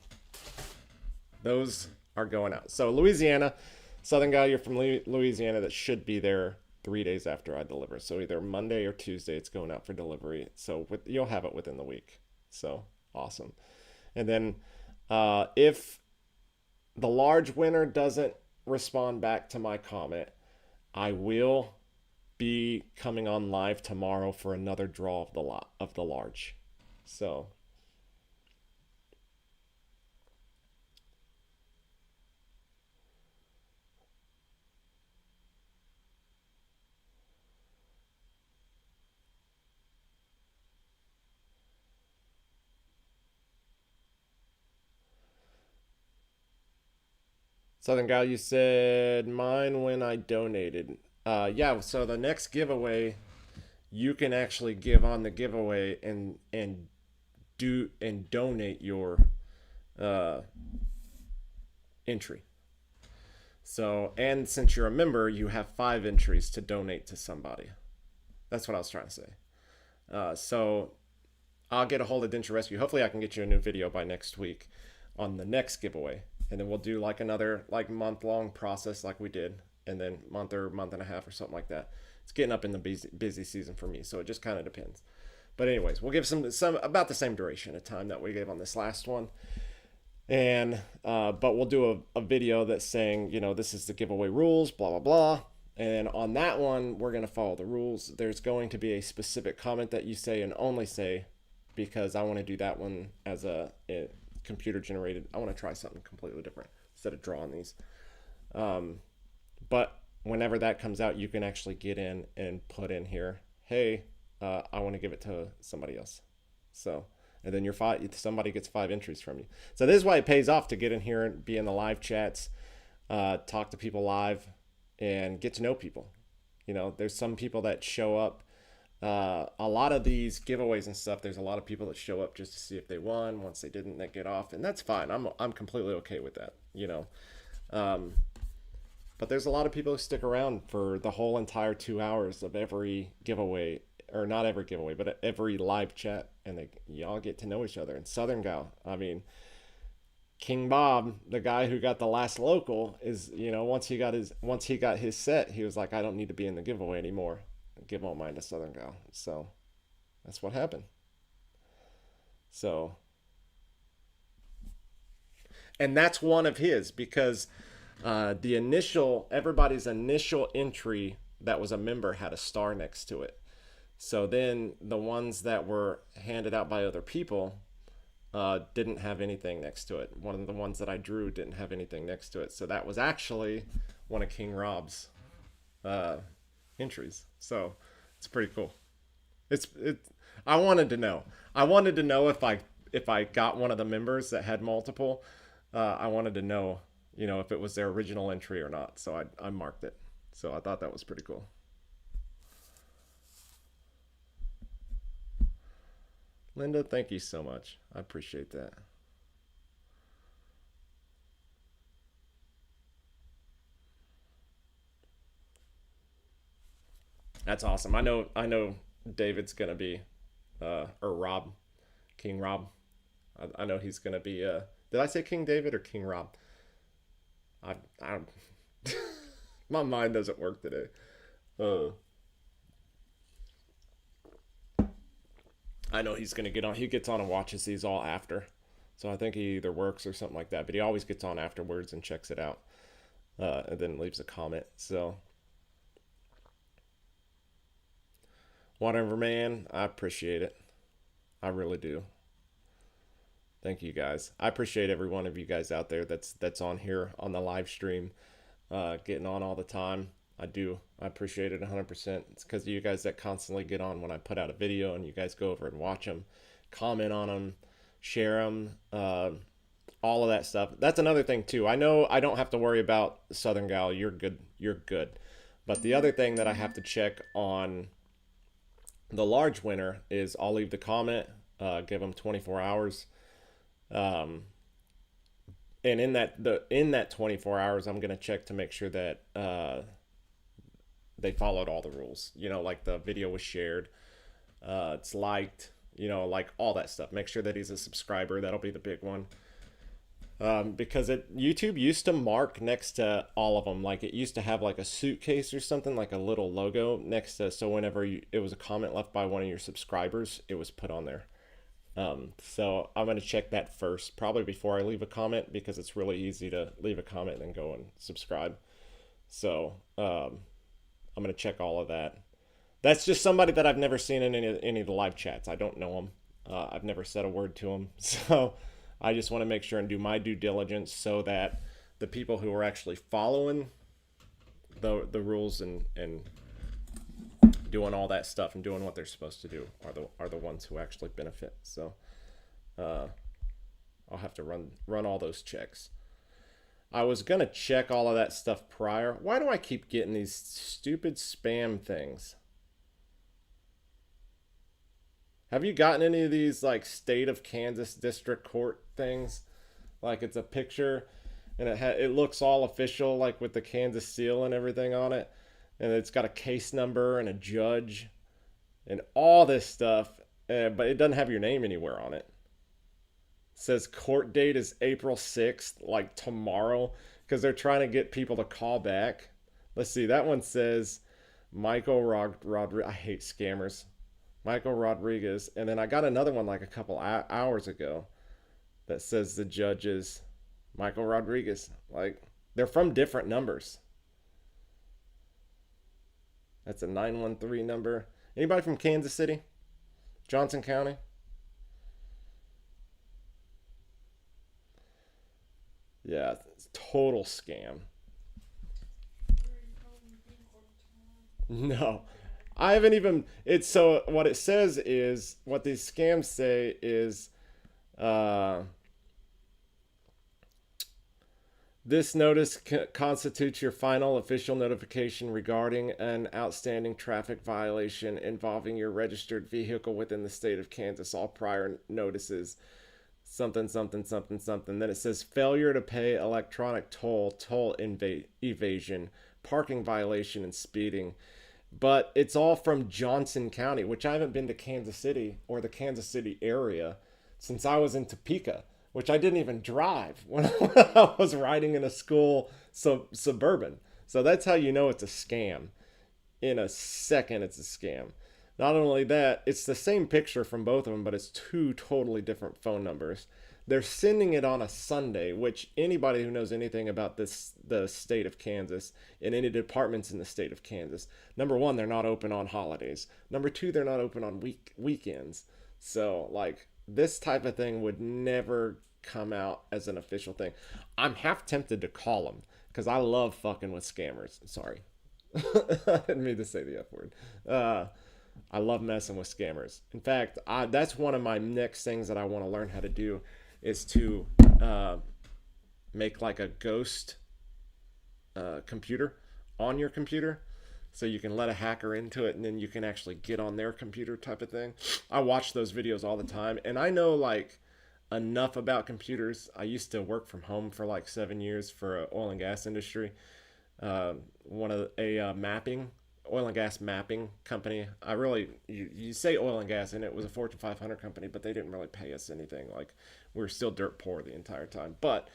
Those are going out. So Louisiana, Southern guy, you're from Louisiana, that should be there 3 days after I deliver. So either Monday or Tuesday it's going out for delivery. So you'll have it within the week. So awesome. And then if the large winner doesn't respond back to my comment, I will be coming on live tomorrow for another draw of the large. So Southern Gal, you said mine when I donated. Yeah, so the next giveaway, you can actually give on the giveaway and donate your entry. So, and since you're a member, you have 5 entries to donate to somebody. That's what I was trying to say. So I'll get a hold of Denture Rescue. Hopefully I can get you a new video by next week on the next giveaway. And then we'll do like another like month-long process like we did. And then month or month and a half or something like that. It's getting up in the busy season for me. So it just kind of depends. But anyways, we'll give some about the same duration of time that we gave on this last one. And but we'll do a video that's saying, you know, this is the giveaway rules, blah, blah, blah. And on that one, we're going to follow the rules. There's going to be a specific comment that you say and only say, because I want to do that one as a computer generated. I want to try something completely different instead of drawing these. But whenever that comes out, you can actually get in and put in here, hey, I want to give it to somebody else. So, and then somebody gets 5 entries from you. So this is why it pays off to get in here and be in the live chats, talk to people live, and get to know people. You know, there's some people that show up. A lot of these giveaways and stuff, there's a lot of people that show up just to see if they won. Once they didn't, they get off, and that's fine. I'm completely okay with that, you know. But there's a lot of people who stick around for the whole entire 2 hours of every giveaway, or not every giveaway, but every live chat, and y'all get to know each other. And Southern Gal, I mean, King Bob, the guy who got the last local, is, you know, once he got his set, he was like, I don't need to be in the giveaway anymore. Give all mine to Southern Gal. So that's what happened. So, and that's one of his, because everybody's initial entry that was a member had a star next to it. So then the ones that were handed out by other people didn't have anything next to it. One of the ones that I drew didn't have anything next to it. So that was actually one of King Rob's entries. So it's pretty cool. I wanted to know. If I got one of the members that had multiple, I wanted to know, you know, if it was their original entry or not. So I marked it. So I thought that was pretty cool. Linda, thank you so much. I appreciate that. That's awesome. I know David's gonna be or Rob, King Rob. I know he's gonna be did I say King David or King Rob? I my mind doesn't work today. I know he's gonna get on. He gets on and watches these all after. So I think he either works or something like that. But he always gets on afterwards and checks it out. And then leaves a comment. So Whatever, man. I appreciate it. I really do. Thank you guys. I appreciate every one of you guys out there that's on here on the live stream, getting on all the time. I do. I appreciate it 100%. It's because of you guys that constantly get on when I put out a video, and you guys go over and watch them, comment on them, share them, all of that stuff. That's another thing too. I know I don't have to worry about Southern Gal. You're good. You're good. But the other thing that I have to check on the large winner is I'll leave the comment, give them 24 hours. And in that 24 hours, I'm gonna check to make sure that they followed all the rules. You know, like the video was shared, it's liked. You know, like all that stuff. Make sure that he's a subscriber. That'll be the big one. Because YouTube used to mark next to all of them, like it used to have like a suitcase or something, like a little logo next to. So whenever it was a comment left by one of your subscribers, it was put on there. So I'm going to check that first, probably before I leave a comment, because it's really easy to leave a comment and then go and subscribe. So I'm going to check all of that. That's just somebody that I've never seen in any of the live chats. I don't know him. I've never said a word to him. So I just want to make sure and do my due diligence so that the people who are actually following the rules and doing all that stuff and doing what they're supposed to do are the ones who actually benefit. So I'll have to run all those checks. I was gonna check all of that stuff prior. Why do I keep getting these stupid spam things? Have you gotten any of these like state of Kansas district court things? Like it's a picture and it looks all official, like with the Kansas seal and everything on it. And it's got a case number and a judge and all this stuff, but it doesn't have your name anywhere on it. It says court date is April 6th, like tomorrow, because they're trying to get people to call back. Let's see, that one says Michael Rodriguez. I hate scammers. Michael Rodriguez. And then I got another one like a couple hours ago that says the judge is Michael Rodriguez. Like, they're from different numbers. That's a 913 number. Anybody from Kansas City? Johnson County? Yeah, it's total scam. No. I haven't even, it's so what it says is, what these scams say is, this notice constitutes your final official notification regarding an outstanding traffic violation involving your registered vehicle within the state of Kansas. All prior notices, something, something, something, something. Then it says failure to pay electronic toll evasion, parking violation, and speeding. But it's all from Johnson County, which I haven't been to Kansas City or the Kansas City area since I was in Topeka, which I didn't even drive when I was riding in a school Suburban. So that's how you know it's a scam. In a second, it's a scam. Not only that, it's the same picture from both of them, but it's two totally different phone numbers. They're sending it on a Sunday, which anybody who knows anything about the state of Kansas and any departments in the state of Kansas, number one, they're not open on holidays. Number two, they're not open on weekends. So, like, this type of thing would never come out as an official thing. I'm half tempted to call them because I love fucking with scammers. Sorry. I didn't mean to say the F word. I love messing with scammers. In fact, that's one of my next things that I want to learn how to do is to make like a ghost computer on your computer, so you can let a hacker into it and then you can actually get on their computer type of thing. I watch those videos all the time, and I know like enough about computers. I used to work from home for like 7 years for an oil and gas industry, one of a mapping oil and gas mapping company. You say oil and gas, and it was a Fortune 500 company, but they didn't really pay us anything. Like, we were still dirt poor the entire time. But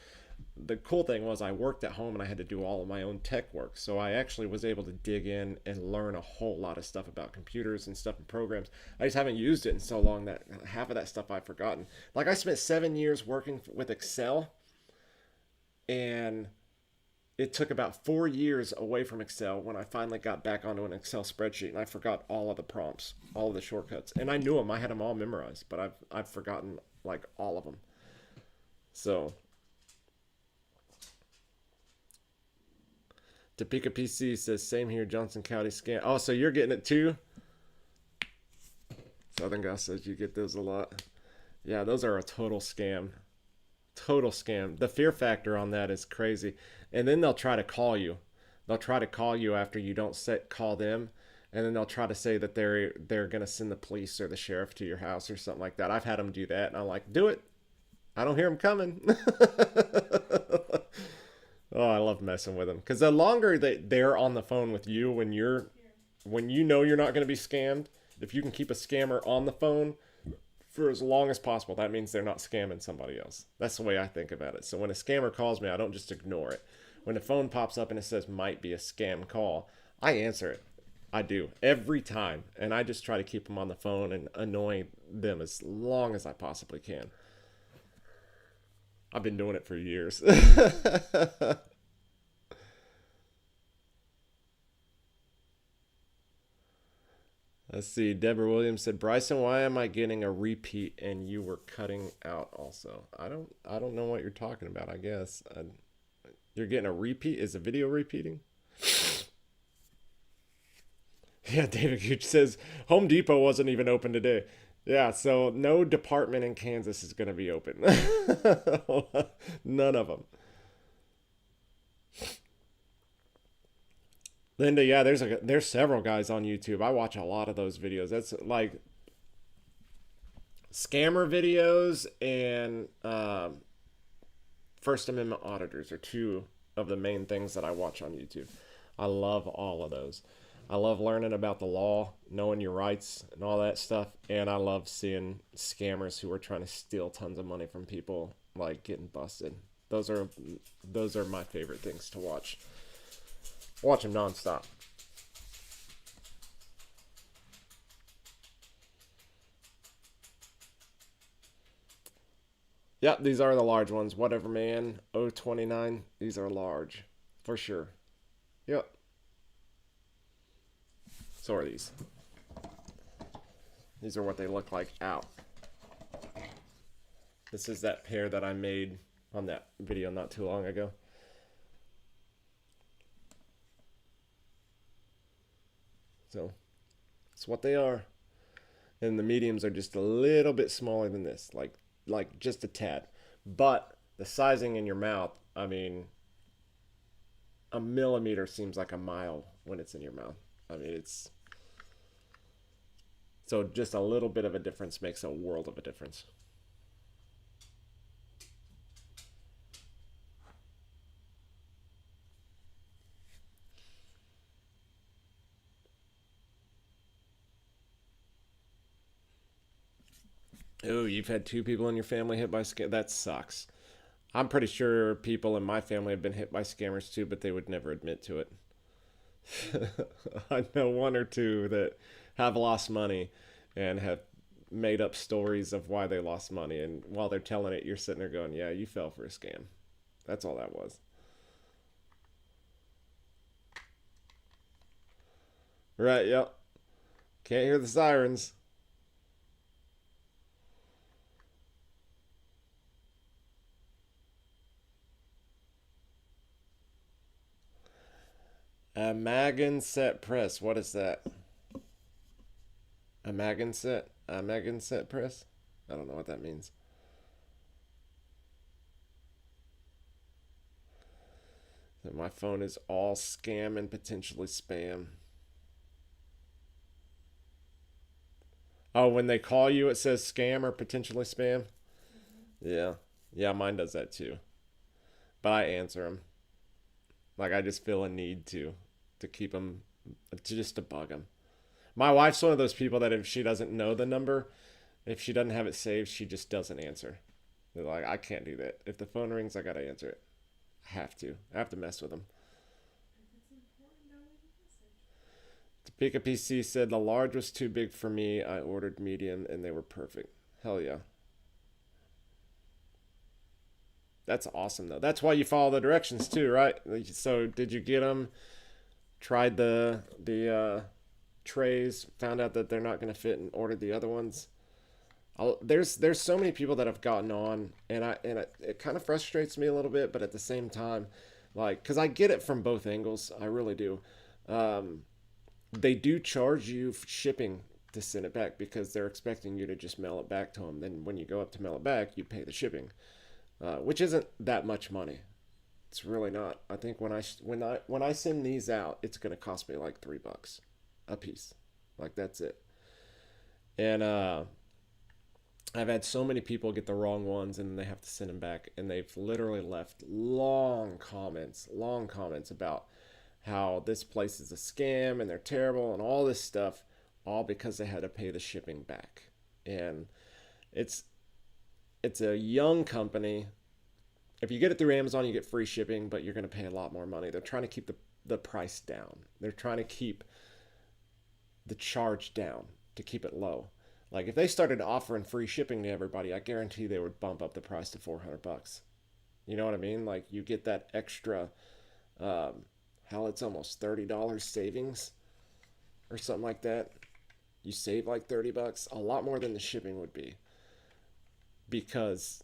the cool thing was I worked at home and I had to do all of my own tech work. So I actually was able to dig in and learn a whole lot of stuff about computers and stuff and programs. I just haven't used it in so long that half of that stuff I've forgotten. Like, I spent 7 years working with Excel, and it took about 4 years away from Excel when I finally got back onto an Excel spreadsheet, and I forgot all of the prompts, all of the shortcuts. And I knew them. I had them all memorized, but I've forgotten like all of them. So Topeka PC says, same here, Johnson County scam. Oh, so you're getting it too? Southern Guy says you get those a lot. Yeah, those are a total scam. Total scam. The fear factor on that is crazy. And then they'll try to call you. They'll try to call you after you don't call them. And then they'll try to say that they're going to send the police or the sheriff to your house or something like that. I've had them do that. And I'm like, do it. I don't hear them coming. Oh, I love messing with them. Because the longer they're on the phone with you when you know you're not going to be scammed, if you can keep a scammer on the phone for as long as possible, that means they're not scamming somebody else. That's the way I think about it. So when a scammer calls me, I don't just ignore it. When the phone pops up and it says might be a scam call, I answer it. I do. Every time. And I just try to keep them on the phone and annoy them as long as I possibly can. I've been doing it for years. Let's see. Deborah Williams said, Bryson, why am I getting a repeat and you were cutting out also? I don't know what you're talking about, I guess. You're getting a repeat? Is the video repeating? Yeah, David Gooch says, Home Depot wasn't even open today. Yeah, so no department in Kansas is going to be open. None of them. Linda, yeah, there's several guys on YouTube. I watch a lot of those videos. That's like scammer videos and First Amendment auditors are two of the main things that I watch on YouTube. I love all of those. I love learning about the law, knowing your rights and all that stuff. And I love seeing scammers who are trying to steal tons of money from people, like getting busted. Those are my favorite things to watch. Watch them nonstop. Yep, these are the large ones. Whatever, man. 029. These are large. For sure. Yep. So are these. These are what they look like out. This is that pair that I made on that video not too long ago. So, it's what they are. And the mediums are just a little bit smaller than this. Like just a tad. But the sizing in your mouth, I mean, a millimeter seems like a mile when it's in your mouth. I mean, it's... So just a little bit of a difference makes a world of a difference. Oh, you've had 2 people in your family hit by scam? That sucks. I'm pretty sure people in my family have been hit by scammers too, but they would never admit to it. I know 1 or 2 that have lost money and have made up stories of why they lost money. And while they're telling it, you're sitting there going, yeah, you fell for a scam. That's all that was. Right, yep. Can't hear the sirens. A Magan set press. What is that? A Magan set? A Magan set press? I don't know what that means. So my phone is all scam and potentially spam. Oh, when they call you, it says scam or potentially spam? Yeah. Yeah, mine does that too. But I answer them. Like, I just feel a need to keep them, just to bug them. My wife's one of those people that if she doesn't know the number, if she doesn't have it saved, she just doesn't answer. They're like, I can't do that. If the phone rings, I gotta answer it. I have to mess with them. Topeka PC said the large was too big for me. I ordered medium and they were perfect. Hell yeah. That's awesome though. That's why you follow the directions too, right? So did you get them? Tried the trays, found out that they're not going to fit, and ordered the other ones. There's so many people that have gotten on, and it kind of frustrates me a little bit, but at the same time, like, because I get it from both angles, I really do. Um, they do charge you shipping to send it back because they're expecting you to just mail it back to them. Then when you go up to mail it back, you pay the shipping, which isn't that much money. It's really not. I think when I send these out, it's gonna cost me like $3 a piece. Like that's it. And I've had so many people get the wrong ones and they have to send them back, and they've literally left long comments about how this place is a scam and they're terrible and all this stuff, all because they had to pay the shipping back. And it's it's a young company. If you get it through Amazon, you get free shipping, but you're going to pay a lot more money. They're trying to keep the price down. They're trying to keep the charge down to keep it low. Like if they started offering free shipping to everybody, I guarantee they would bump up the price to $400. You know what I mean? Like you get that extra, hell, it's almost $30 savings or something like that. You save like $30, a lot more than the shipping would be, because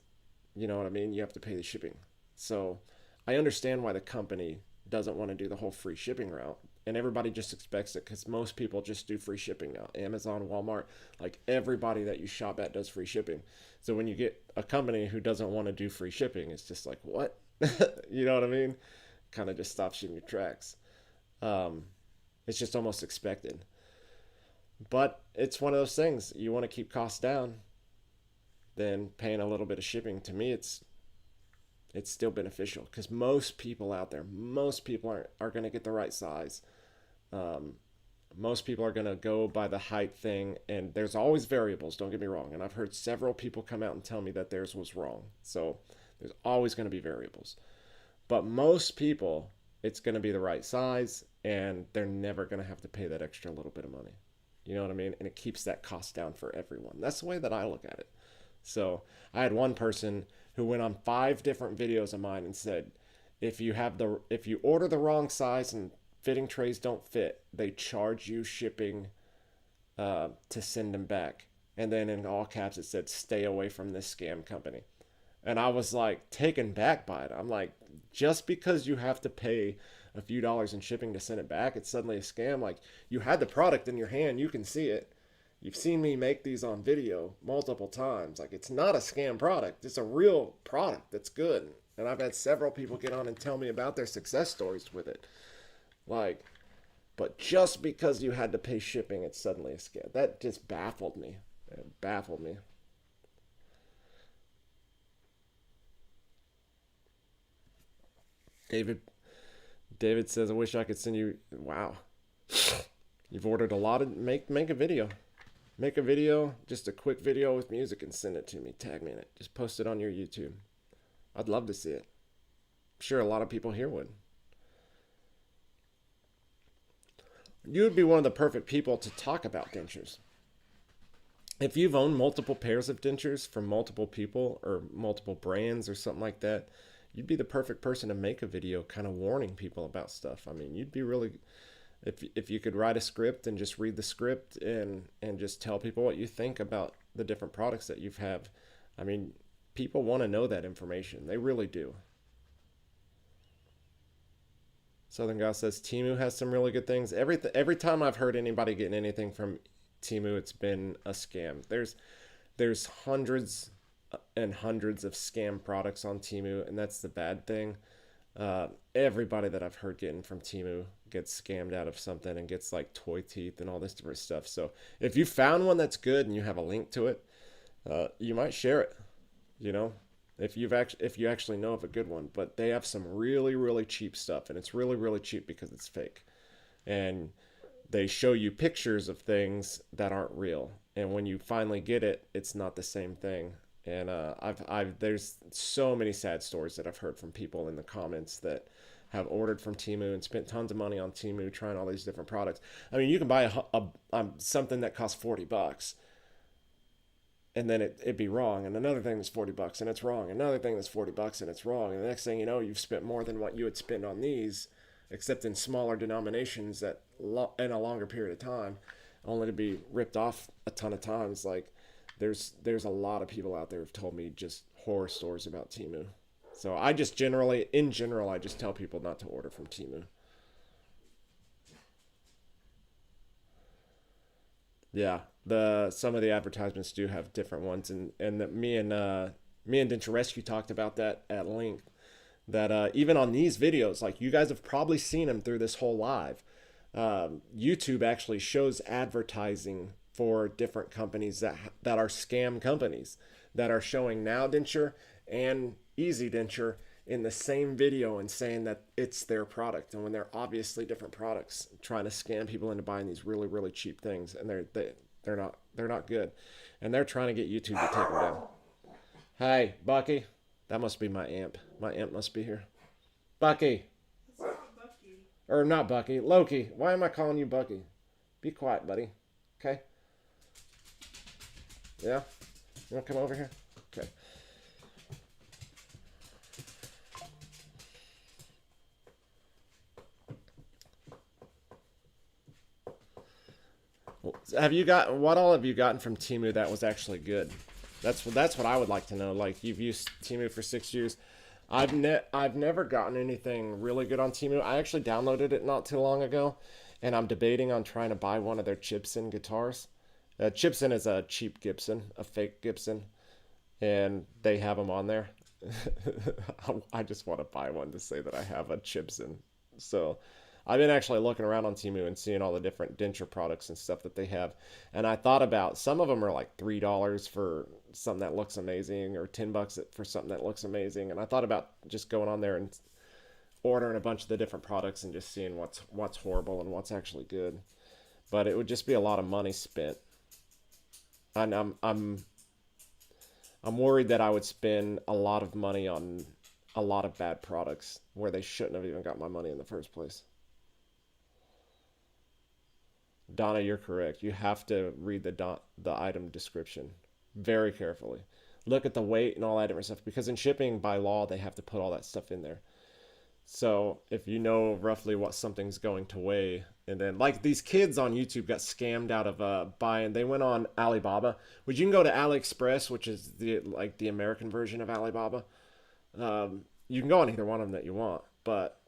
you know what I mean? You have to pay the shipping. So I understand why the company doesn't want to do the whole free shipping route. And everybody just expects it because most people just do free shipping now. Amazon, Walmart, like everybody that you shop at does free shipping. So when you get a company who doesn't want to do free shipping, it's just like, what? You know what I mean? Kind of just stops you in your tracks. It's just almost expected. But it's one of those things. You want to keep costs down, then paying a little bit of shipping, to me, it's still beneficial because most people out there, most people are going to get the right size. Most people are going to go by the height thing, and there's always variables, don't get me wrong. And I've heard several people come out and tell me that theirs was wrong. So there's always going to be variables. But most people, it's going to be the right size, and they're never going to have to pay that extra little bit of money. You know what I mean? And it keeps that cost down for everyone. That's the way that I look at it. So I had one person who went on 5 different videos of mine and said, if you order the wrong size and fitting trays don't fit, they charge you shipping to send them back. And then in all caps it said, stay away from this scam company. And I was like taken back by it. I'm like, just because you have to pay a few dollars in shipping to send it back, it's suddenly a scam? Like, you had the product in your hand, you can see it. You've seen me make these on video multiple times. Like, it's not a scam product. It's a real product that's good. And I've had several people get on and tell me about their success stories with it. Like, but just because you had to pay shipping, it's suddenly a scam. That just baffled me. It baffled me. David says, I wish I could send you. Wow. You've ordered a lot of. Make a video. Make a video, just a quick video with music, and send it to me. Tag me in it. Just post it on your YouTube. I'd love to see it. I'm sure a lot of people here would. You would be one of the perfect people to talk about dentures. If you've owned multiple pairs of dentures from multiple people or multiple brands or something like that, you'd be the perfect person to make a video kind of warning people about stuff. I mean, you'd be really... If you could write a script and just read the script and just tell people what you think about the different products that you've had. I mean, people want to know that information. They really do. Southern Guy says Temu has some really good things. Every time I've heard anybody getting anything from Temu, it's been a scam. There's hundreds and hundreds of scam products on Temu, and that's the bad thing. Everybody that I've heard getting from Temu gets scammed out of something and gets like toy teeth and all this different stuff. So if you found one that's good and you have a link to it, you might share it, you know, if you actually know of a good one. But they have some really, really cheap stuff, and it's really, really cheap because it's fake. And they show you pictures of things that aren't real. And when you finally get it, it's not the same thing. And there's so many sad stories that I've heard from people in the comments that have ordered from Temu and spent tons of money on Temu trying all these different products. I mean, you can buy something that costs $40, and then it'd be wrong, and another thing that's $40 and it's wrong, another thing that's $40 and it's wrong, and the next thing you know, you've spent more than what you would spend on these, except in smaller denominations that in a longer period of time, only to be ripped off a ton of times. Like there's a lot of people out there who've told me just horror stories about Temu. So I just in general, I just tell people not to order from Temu. Yeah, some of the advertisements do have different ones, and me and Denture Rescue talked about that at length. That even on these videos, like you guys have probably seen them through this whole live. YouTube actually shows advertising for different companies that are scam companies that are showing Now Denture and Easy Denture in the same video and saying that it's their product, and when they're obviously different products, trying to scam people into buying these really really cheap things, and they're not good, and they're trying to get YouTube to take them down. Hey, Bucky, that must be my amp. My amp must be here. Bucky, It's not Bucky. or not Bucky, Loki. Why am I calling you Bucky? Be quiet, buddy. Okay. Yeah. You want to come over here? Okay. What all have you gotten from Temu that was actually good? That's what I would like to know. Like, you've used Temu for 6 years. I've never gotten anything really good on Temu. I actually downloaded it not too long ago, and I'm debating on trying to buy one of their Chipson guitars. Chipson is a cheap Gibson, a fake Gibson, and they have them on there. I just want to buy one to say that I have a Chipson. So I've been actually looking around on Temu and seeing all the different denture products and stuff that they have. And I thought about some of them are like $3 for something that looks amazing, or $10 for something that looks amazing. And I thought about just going on there and ordering a bunch of the different products and just seeing what's horrible and what's actually good. But it would just be a lot of money spent. And I'm worried that I would spend a lot of money on a lot of bad products where they shouldn't have even got my money in the first place. Donna, you're correct. You have to read the item description very carefully. Look at the weight and all that different stuff, because in shipping, by law, they have to put all that stuff in there. So if you know roughly what something's going to weigh, and then like these kids on YouTube got scammed out of buying. They went on Alibaba, which you can go to AliExpress, which is the American version of Alibaba. You can go on either one of them that you want, but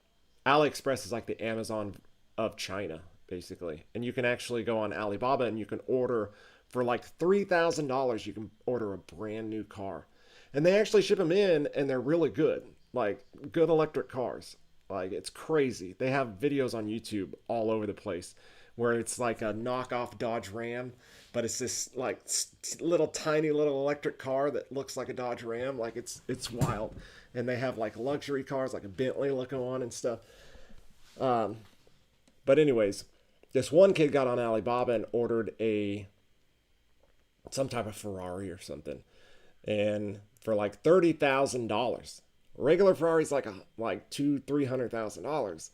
AliExpress is like the Amazon of China, basically. And you can actually go on Alibaba and you can order for like $3,000. You can order a brand new car, and they actually ship them in, and they're really good, like good electric cars. Like, it's crazy. They have videos on YouTube all over the place where it's like a knockoff Dodge Ram, but it's this like little tiny little electric car that looks like a Dodge Ram. Like, it's wild. And they have like luxury cars, like a Bentley looking one and stuff. But anyways, this one kid got on Alibaba and ordered some type of Ferrari or something, and for like $30,000. Regular Ferrari's like $200,000-$300,000,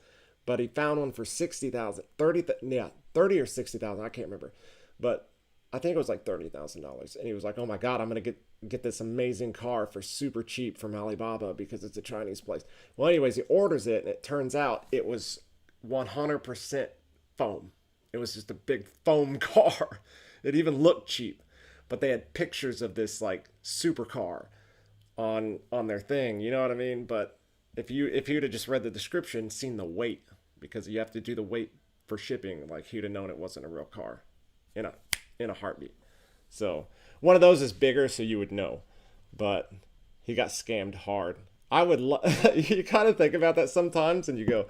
but he found one for 60,000, 30, yeah, 30 or 60,000, I can't remember, but I think it was like $30,000. And he was like, "Oh my God, I'm gonna get this amazing car for super cheap from Alibaba because it's a Chinese place." Well, anyways, he orders it, and it turns out it was 100% foam. It was just a big foam car. It even looked cheap, but they had pictures of this like supercar on their thing, you know what I mean? But if you'd have just read the description, seen the weight, because you have to do the weight for shipping, like, he'd have known it wasn't a real car in a heartbeat. So one of those is bigger, so you would know, but he got scammed hard. You kind of think about that sometimes, and you go,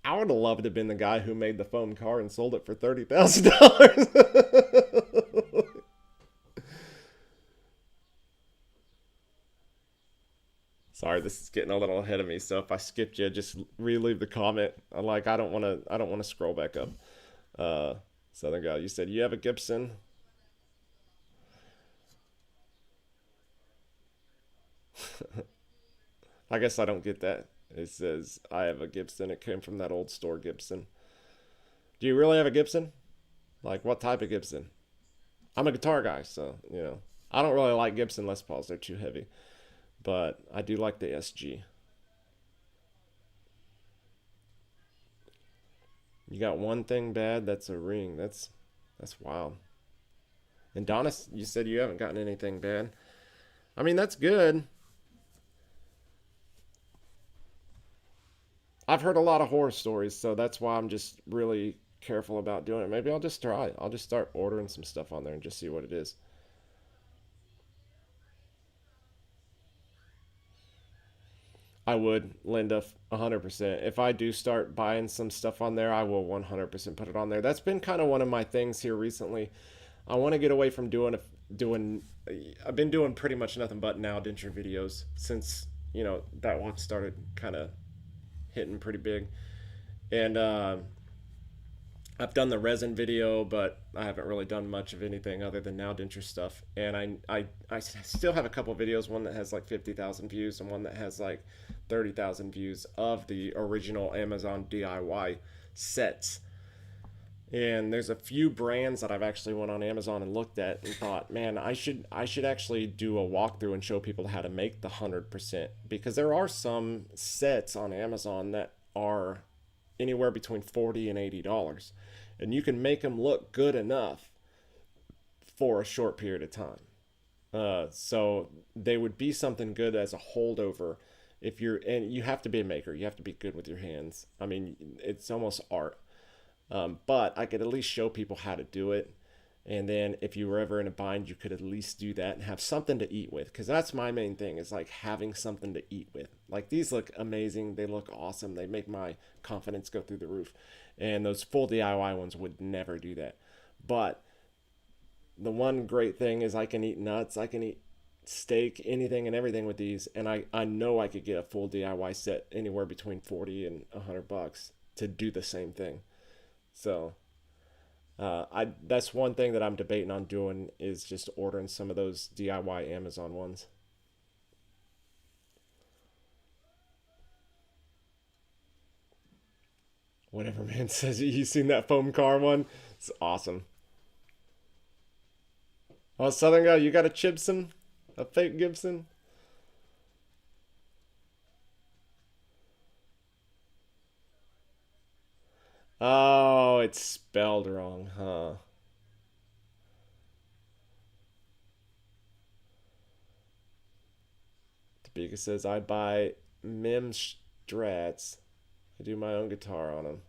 I would have loved to have been the guy who made the foam car and sold it for $30,000. Sorry, this is getting a little ahead of me, so if I skipped you, just relieve the comment. I don't want to scroll back up. Southern Guy, you said you have a Gibson. I guess I don't get that. It says I have a Gibson. It came from that old store Gibson. Do you really have a Gibson? Like, what type of Gibson? I'm a guitar guy, so, you know. I don't really like Gibson Les Pauls. They're too heavy. But I do like the SG. You got one thing bad, that's a ring. That's wild. And Donna, you said you haven't gotten anything bad. I mean, that's good. I've heard a lot of horror stories, so that's why I'm just really careful about doing it. Maybe I'll just try it. I'll just start ordering some stuff on there and just see what it is. I would, Linda, 100%. If I do start buying some stuff on there, I will 100% put it on there. That's been kind of one of my things here recently. I want to get away from doing. I've been doing pretty much nothing but now Denture videos since that one started kind of hitting pretty big, and I've done the resin video, but I haven't really done much of anything other than now Denture stuff. And I still have a couple videos, one that has like 50,000 views and one that has like 30,000 views of the original Amazon DIY sets. And there's a few brands that I've actually went on Amazon and looked at and thought, man, I should actually do a walkthrough and show people how to make the 100%, because there are some sets on Amazon that are anywhere between $40 and $80, and you can make them look good enough for a short period of time. So they would be something good as a holdover if you're, and you have to be a maker. You have to be good with your hands. I mean, it's almost art. But I could at least show people how to do it. And then if you were ever in a bind, you could at least do that and have something to eat with. Because that's my main thing, is like having something to eat with. Like, these look amazing. They look awesome. They make my confidence go through the roof. And those full DIY ones would never do that. But the one great thing is I can eat nuts. I can eat steak, anything and everything with these. And I know I could get a full DIY set anywhere between 40 and $100 to do the same thing. So that's one thing that I'm debating on doing, is just ordering some of those DIY Amazon ones. Whatever man says, you seen that foam car one? It's awesome. Oh, Southern guy, you got a Gibson? A fake Gibson? Oh, it's spelled wrong, huh? Topeka says, I buy Mim Strats. I do my own guitar on them.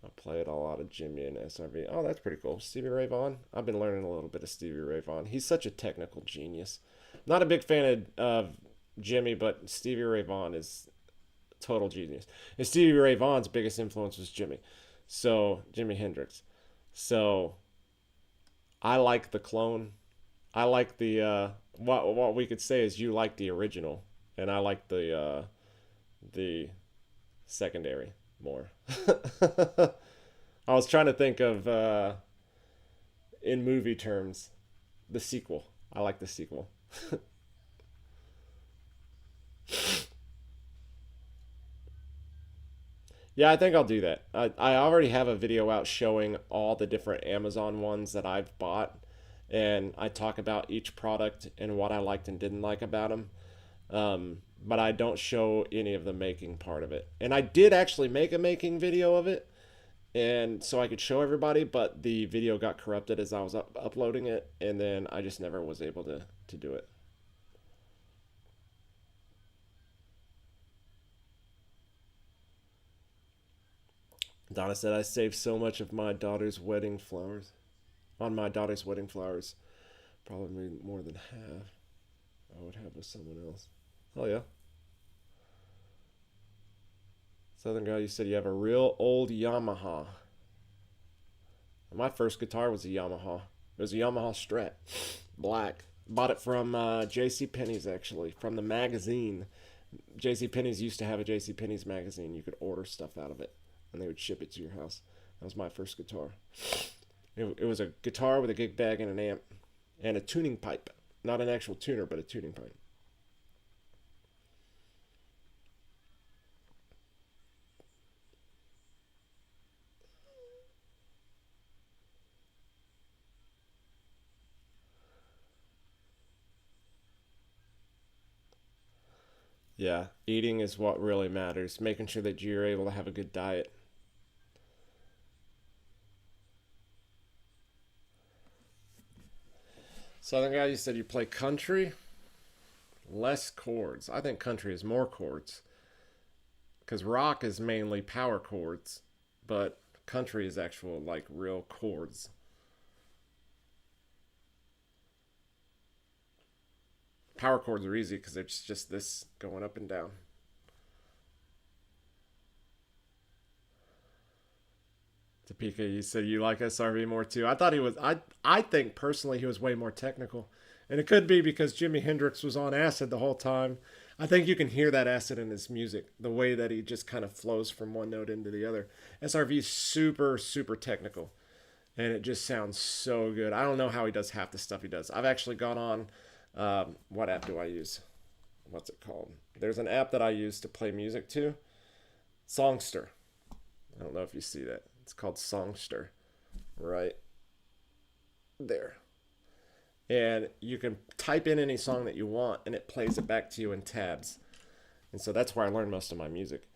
I play it all out of Jimmy and SRV. Oh, that's pretty cool. Stevie Ray Vaughan. I've been learning a little bit of Stevie Ray Vaughan. He's such a technical genius. Not a big fan of Jimmy, but Stevie Ray Vaughan is total genius. And Stevie Ray Vaughan's biggest influence was Jimi Hendrix. So I like the clone. I like the what we could say is you like the original, and I like the secondary more. I was trying to think of in movie terms, the sequel. I like the sequel. Yeah, I think I'll do that. I already have a video out showing all the different Amazon ones that I've bought, and I talk about each product and what I liked and didn't like about them. But I don't show any of the making part of it. And I did actually make a making video of it, and so I could show everybody, but the video got corrupted as I was uploading it, and then I just never was able to do it. Donna said, I saved so much of my daughter's wedding flowers. On my daughter's wedding flowers. Probably more than half I would have with someone else. Oh, yeah. Southern guy, you said you have a real old Yamaha. My first guitar was a Yamaha. It was a Yamaha Strat. Black. Bought it from J.C. Penney's, actually. From the magazine. J.C. Penney's used to have a J.C. Penney's magazine. You could order stuff out of it, and they would ship it to your house. That was my first guitar. It was a guitar with a gig bag and an amp and a tuning pipe. Not an actual tuner, but a tuning pipe. Yeah, eating is what really matters. Making sure that you're able to have a good diet. Southern guy, you said you play country? Less chords. I think country is more chords. Because rock is mainly power chords, but country is actual, like, real chords. Power chords are easy because it's just this going up and down. Topeka, you said you like SRV more too. I thought he was. I think personally he was way more technical, and it could be because Jimi Hendrix was on acid the whole time. I think you can hear that acid in his music, the way that he just kind of flows from one note into the other. SRV is super technical, and it just sounds so good. I don't know how he does half the stuff he does. I've actually gone on. What app do I use? What's it called? There's an app that I use to play music to. Songster. I don't know if you see that. It's called Songster. Right there. And you can type in any song that you want and it plays it back to you in tabs. And so that's where I learned most of my music.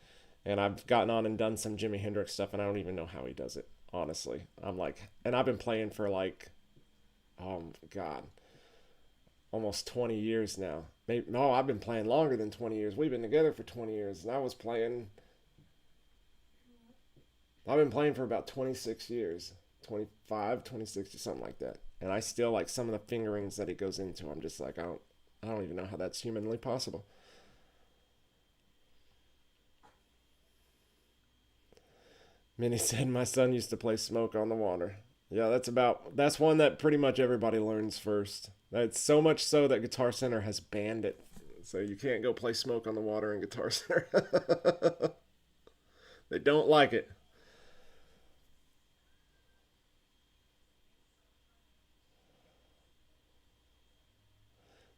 And I've gotten on and done some Jimi Hendrix stuff and I don't even know how he does it, honestly. I'm like, and I've been playing for like, oh God, almost 20 years now. Maybe, no, I've been playing longer than 20 years. We've been together for 20 years and I've been playing for about 26 years. 25, 26, or something like that. And I still like some of the fingerings that it goes into. I'm just like, I don't even know how that's humanly possible. Minnie said my son used to play Smoke on the Water. Yeah, that's one that pretty much everybody learns first. That's so much so that Guitar Center has banned it. So you can't go play Smoke on the Water in Guitar Center. They don't like it.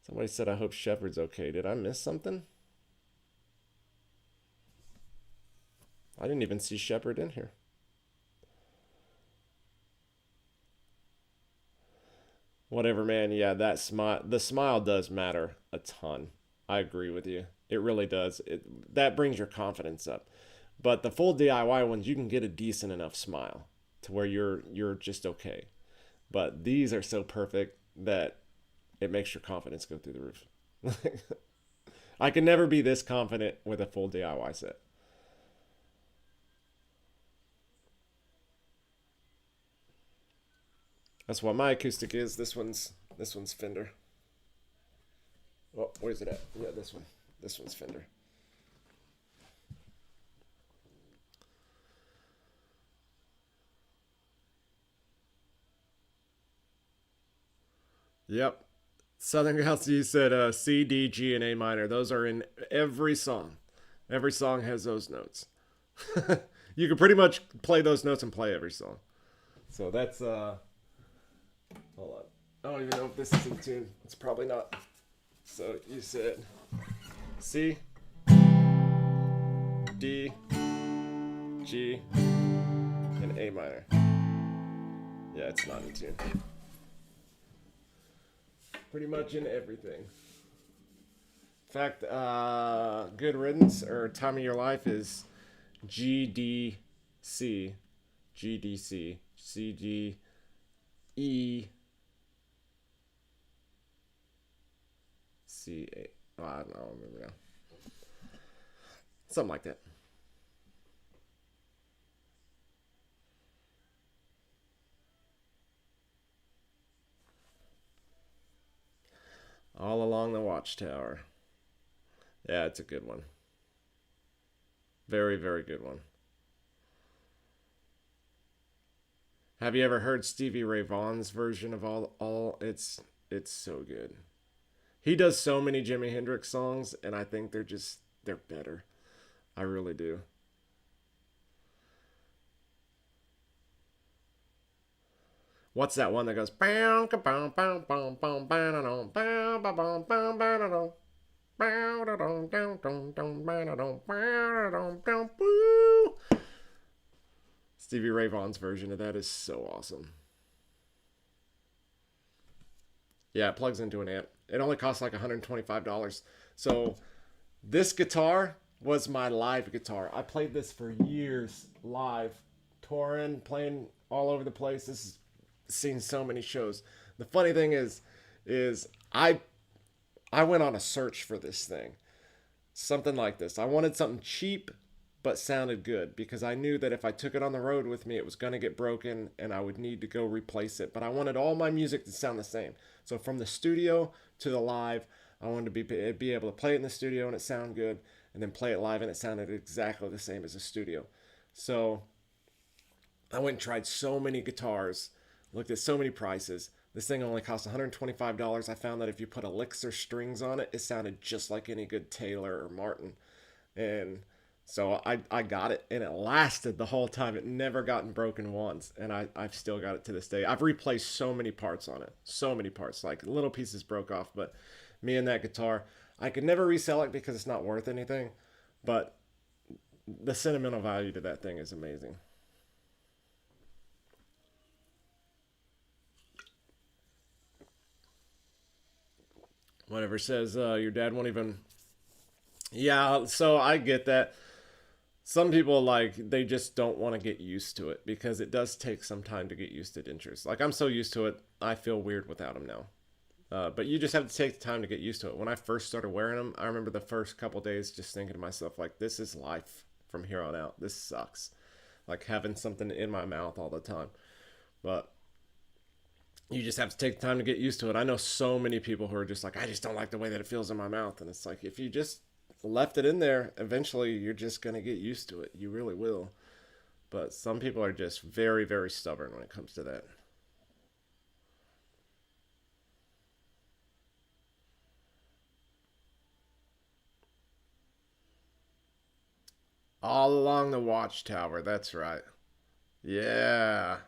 Somebody said, I hope Shepard's okay. Did I miss something? I didn't even see Shepard in here. Whatever, man. Yeah, the smile does matter a ton. I agree with you. It really does. That brings your confidence up. But the full DIY ones, you can get a decent enough smile to where you're just okay. But these are so perfect that it makes your confidence go through the roof. I can never be this confident with a full DIY set. That's what my acoustic is. This one's Fender. Oh, where's it at? Yeah, this one. This one's Fender. Yep. Southern Galaxy said C, D, G, and A minor. Those are in every song. Every song has those notes. You can pretty much play those notes and play every song. So that's hold on. I don't even know if this is in tune. It's probably not. So you said C, D, G, and A minor. Yeah, it's not in tune. Pretty much in everything. In fact, Good Riddance or Time of Your Life is G, D, C, G, D, C, C, D, E, C, A. Oh, I don't remember now. Something like that. All Along the Watchtower. Yeah, it's a good one. Very, very good one. Have you ever heard Stevie Ray Vaughan's version of all? It's so good. He does so many Jimi Hendrix songs, and I think they're better. I really do. What's that one that goes? Stevie Ray Vaughan's version of that is so awesome. Yeah, it plugs into an amp. It only costs like $125. So This guitar was my live guitar. I played this for years live, touring, playing all over the place. This is seen so many shows. The funny thing is I went on a search for this thing. Something like this. I wanted something cheap but sounded good because I knew that if I took it on the road with me, it was going to get broken and I would need to go replace it. But I wanted all my music to sound the same. So from the studio to the live, I wanted to be able to play it in the studio and it sound good, and then play it live and it sounded exactly the same as the studio. So I went and tried so many guitars, looked at so many prices. This thing only cost $125. I found that if you put Elixir strings on it, it sounded just like any good Taylor or Martin. And so I got it, and it lasted the whole time. It never gotten broken once, and I've still got it to this day. I've replaced so many parts on it. So many parts. Like, little pieces broke off, but me and that guitar, I could never resell it because it's not worth anything, but the sentimental value to that thing is amazing. Whatever says your dad won't even. Yeah, so I get that. Some people, like, they just don't want to get used to it because it does take some time to get used to dentures. Like, I'm so used to it, I feel weird without them now. But you just have to take the time to get used to it. When I first started wearing them, I remember the first couple days just thinking to myself, like, this is life from here on out. This sucks. Like, having something in my mouth all the time. But you just have to take the time to get used to it. I know so many people who are just like, I just don't like the way that it feels in my mouth. And it's like, if you just left it in there, eventually you're just going to get used to it. You really will. But some people are just very, very stubborn when it comes to that. All along the watchtower. That's right. Yeah.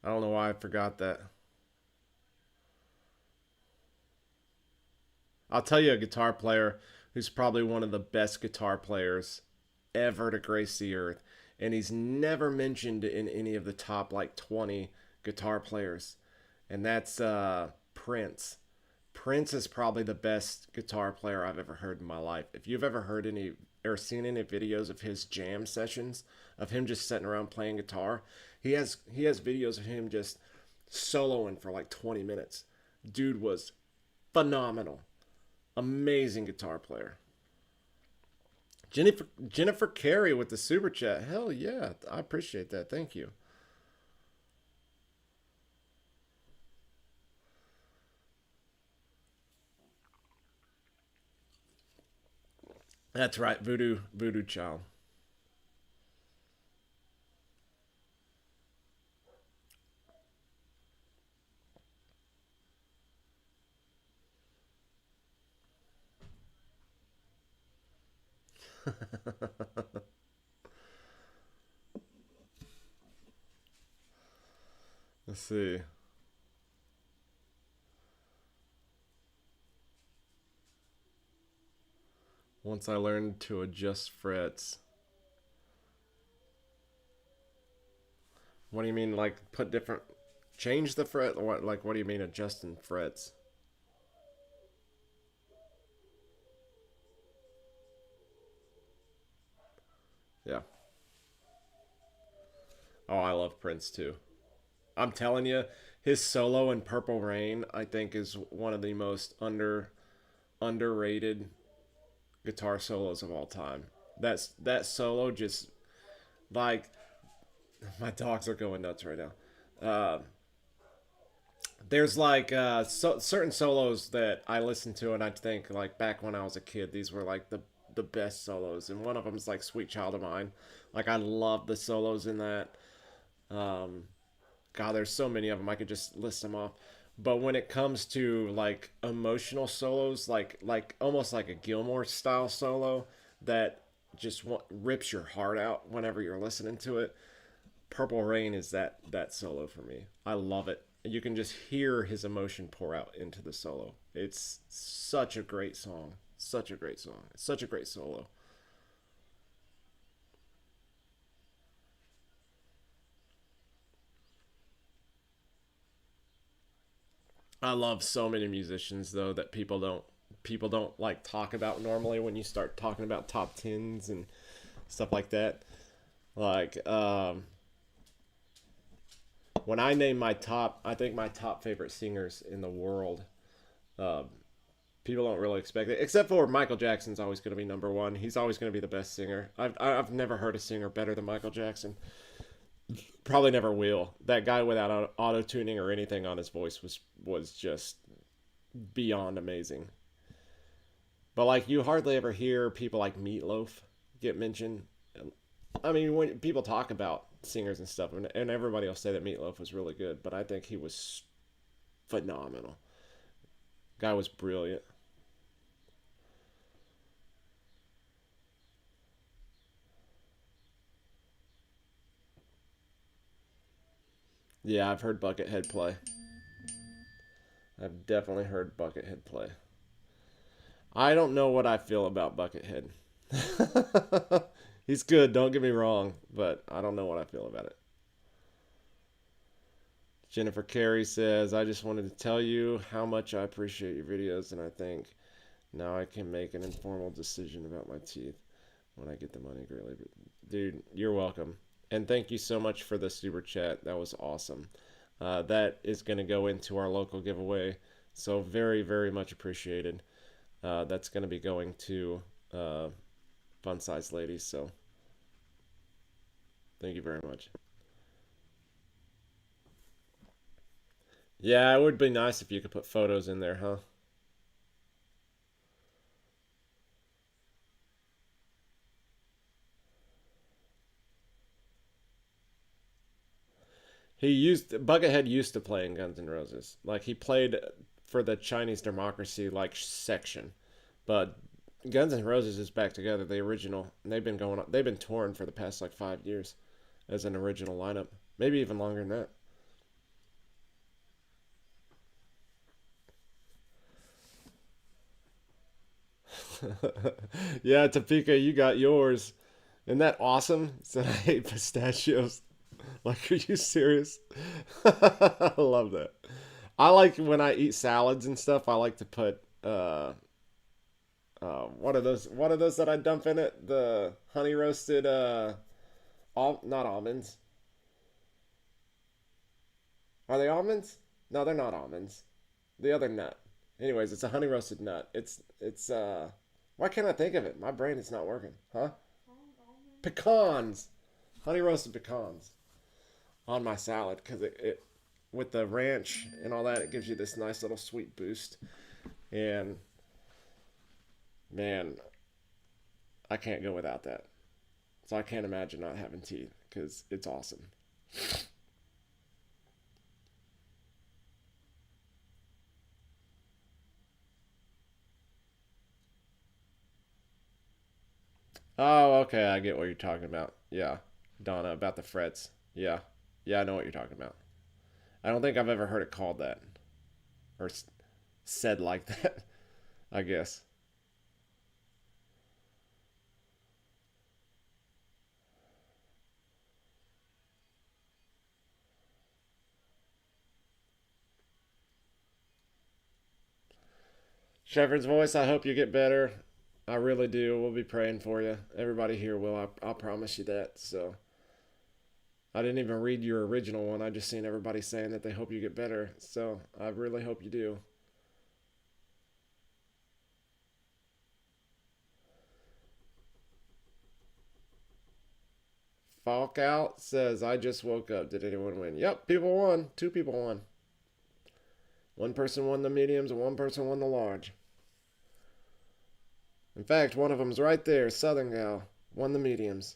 I don't know why I forgot that. I'll tell you a guitar player who's probably one of the best guitar players ever to grace the earth. And he's never mentioned in any of the top like 20 guitar players. And that's Prince. Prince is probably the best guitar player I've ever heard in my life. If you've ever heard any or seen any videos of his jam sessions, of him just sitting around playing guitar, he has videos of him just soloing for like 20 minutes. Dude was phenomenal. Amazing guitar player. Jennifer Carey with the super chat. Hell yeah, I appreciate that. Thank you. That's right, Voodoo Child. Let's see. Once I learned to adjust frets. What do you mean, like put different, change the fret? Or what? Like, what do you mean adjusting frets? Yeah. Oh, I love Prince too. I'm telling you, his solo in Purple Rain, I think, is one of the most underrated guitar solos of all time. That solo just like my dogs are going nuts right now. There's like certain solos that I listen to and I think like back when I was a kid, these were like the best solos, and one of them is like "Sweet Child of Mine." Like, I love the solos in that. Um, God, there's so many of them. I could just list them off. But when it comes to like emotional solos, like almost like a Gilmore style solo that just rips your heart out whenever you're listening to it, Purple Rain is that solo for me. I love it. You can just hear his emotion pour out into the solo. It's such a great song. Such a great song. It's such a great solo. I love so many musicians though that people people don't like talk about normally when you start talking about top 10s and stuff like that. Like, when I name my top, I think my top favorite singers in the world, people don't really expect it, except for Michael Jackson's always going to be number one. He's always going to be the best singer. I've never heard a singer better than Michael Jackson. Probably never will. That guy without auto tuning or anything on his voice was just beyond amazing. But like, you hardly ever hear people like Meatloaf get mentioned. I mean, when people talk about singers and stuff, and everybody will say that Meatloaf was really good, but I think he was phenomenal. Guy was brilliant. Yeah, I've heard Buckethead play. I've definitely heard Buckethead play. I don't know what I feel about Buckethead. He's good, don't get me wrong, but I don't know what I feel about it. Jennifer Carey says, I just wanted to tell you how much I appreciate your videos, and I think now I can make an informal decision about my teeth when I get the money. Greatly. Dude, you're welcome. And thank you so much for the super chat. That was awesome. That is going to go into our local giveaway. So very, very much appreciated. That's going to be going to Fun Size Ladies. So thank you very much. Yeah, it would be nice if you could put photos in there, huh? Buckethead used to play in Guns N' Roses. Like, he played for the Chinese Democracy like section, but Guns N' Roses is back together, the original. And they've been touring for the past like 5 years as an original lineup, maybe even longer than that. Yeah, Topeka, you got yours. Isn't that awesome? Said I hate pistachios. Like, are you serious? I love that. I like when I eat salads and stuff. I like to put what are those? What are those that I dump in it? The honey roasted not almonds. Are they almonds? No, they're not almonds. The other nut. Anyways, it's a honey roasted nut. It's why can't I think of it? My brain is not working. Huh? Pecans. Honey roasted pecans on my salad, because it with the ranch and all that, it gives you this nice little sweet boost. And man, I can't go without that. So I can't imagine not having teeth, because it's awesome. Oh, okay, I get what you're talking about. Yeah, Donna, about the frets. Yeah, yeah, I know what you're talking about. I don't think I've ever heard it called that, or said like that, I guess. Shepherd's voice, I hope you get better. I really do. We'll be praying for you. Everybody here will. I'll promise you that. So I didn't even read your original one. I just seen everybody saying that they hope you get better. So I really hope you do. Falk out says, I just woke up. Did anyone win? Yep, people won. 2 people won. One person won the mediums and one person won the large. In fact, one of them's right there. Southern gal won the mediums.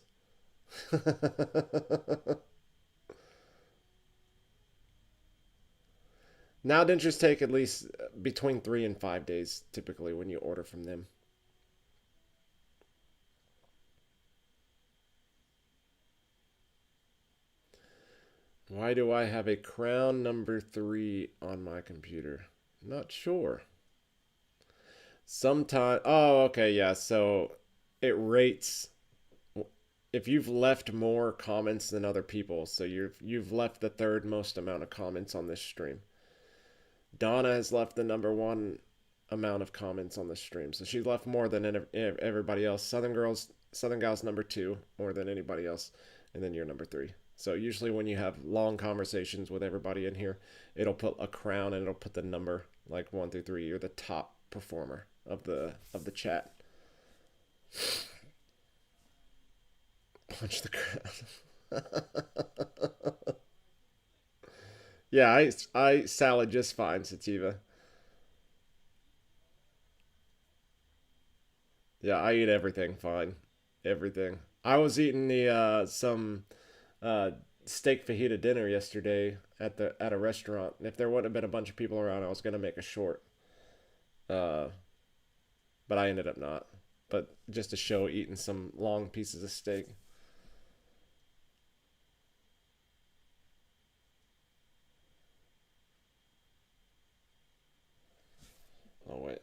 Now dentures take at least between 3 and 5 days typically when you order from them. Why do I have a crown number 3 on my computer? Not sure. Sometime. Oh, okay, yeah. So it rates if you've left more comments than other people. So you've left the 3rd most amount of comments on this stream. Donna has left the number 1 amount of comments on the stream. So she left more than everybody else. Southern Gal's number 2, more than anybody else, and then you're number 3. So usually when you have long conversations with everybody in here, it'll put a crown and it'll put the number like 1 through 3. You're the top performer of the chat. Punch the crowd. Yeah, I salad just fine, Sativa. Yeah, I eat everything fine. Everything. I was eating the some steak fajita dinner yesterday at a restaurant. And if there wouldn't have been a bunch of people around, I was gonna make a short. But I ended up not. But just to show eating some long pieces of steak. Oh wait.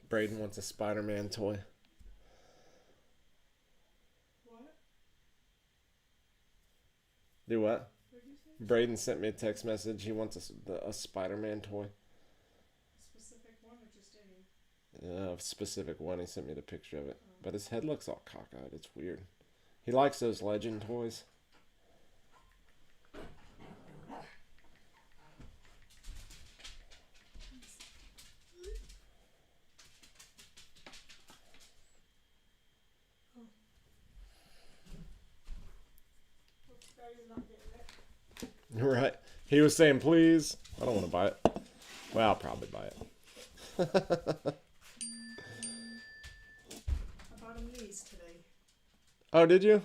Braden wants a Spider-Man toy. What? Do what? Braden sent me a text message. He wants a Spider-Man toy. A specific one or just any? A specific one. He sent me the picture of it. But his head looks all cockeyed. It's weird. He likes those Legend toys. Right. He was saying, please. I don't want to buy it. Well, I'll probably buy it. I bought him these today. Oh, did you?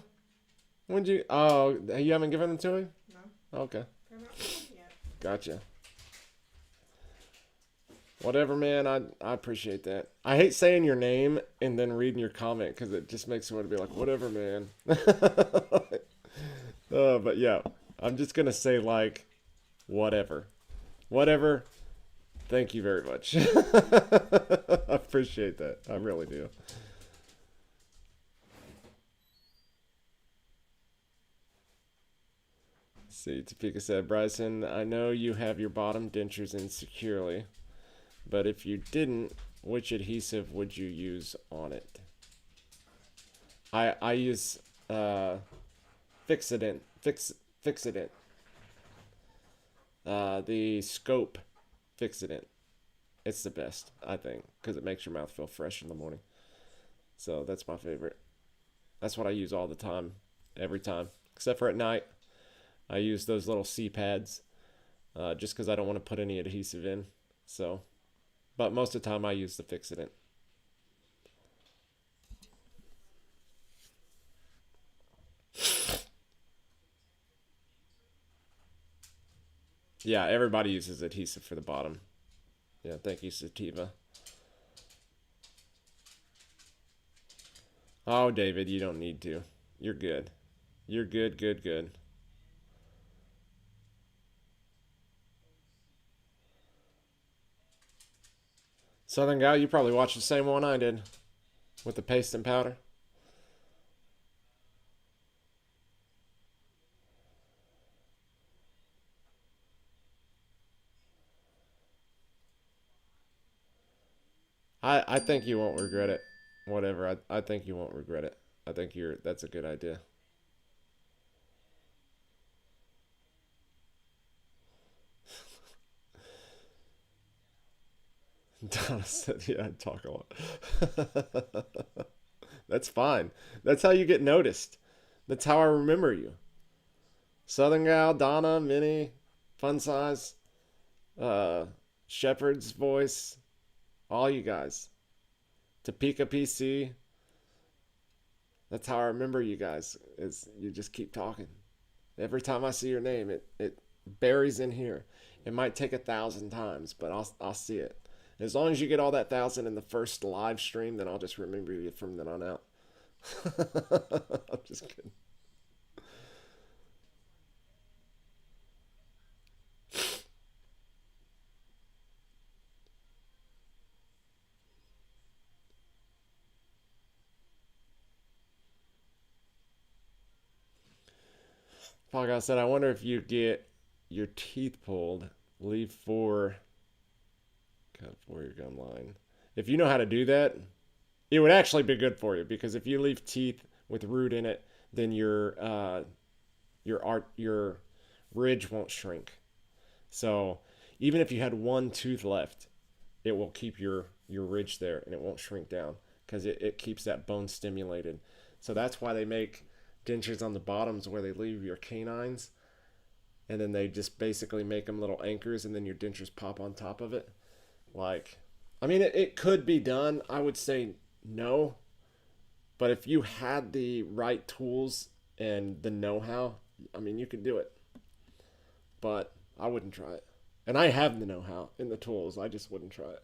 When'd you? Oh, you haven't given them to him? No. Okay. They're not home yet. Gotcha. Whatever, man. I appreciate that. I hate saying your name and then reading your comment because it just makes me want to be like, whatever, man. But yeah, I'm just going to say like, whatever. Whatever. Thank you very much. I appreciate that. I really do. Let's see, Topeka said, Bryson, I know you have your bottom dentures in securely, but if you didn't, which adhesive would you use on it? I use Fixident. Fixident. The Scope Fixident. It's the best, I think, because it makes your mouth feel fresh in the morning. So that's my favorite. That's what I use all the time, every time, except for at night. I use those little C-pads just because I don't want to put any adhesive in. So, but most of the time I use the Fixident. Yeah, everybody uses adhesive for the bottom. Yeah, thank you, Sativa. Oh, David, you don't need to. You're good. You're good, good, good. Southern Gal, you probably watched the same one I did with the paste and powder. I think you won't regret it. Whatever. I think you won't regret it. I think that's a good idea. Donna said, yeah, I talk a lot. That's fine. That's how you get noticed. That's how I remember you. Southern Gal, Donna, Minnie, Fun Size, Shepherd's Voice, all you guys. Topeka PC. That's how I remember you guys, is you just keep talking. Every time I see your name, it buries in here. It might take 1,000 times, but I'll see it. As long as you get all that 1,000 in the first live stream, then I'll just remember you from then on out. I'm just kidding. Like I said, I wonder if you get your teeth pulled, leave cut for your gum line. If you know how to do that, it would actually be good for you, because if you leave teeth with root in it, then your ridge won't shrink. So even if you had one tooth left, it will keep your ridge there and it won't shrink down, because it keeps that bone stimulated. So that's why they make dentures on the bottoms where they leave your canines, and then they just basically make them little anchors, and then your dentures pop on top of it. Like, I mean, it could be done. I would say no, but if you had the right tools and the know-how, I mean, you could do it. But I wouldn't try it. And I have the know-how and the tools. I just wouldn't try it.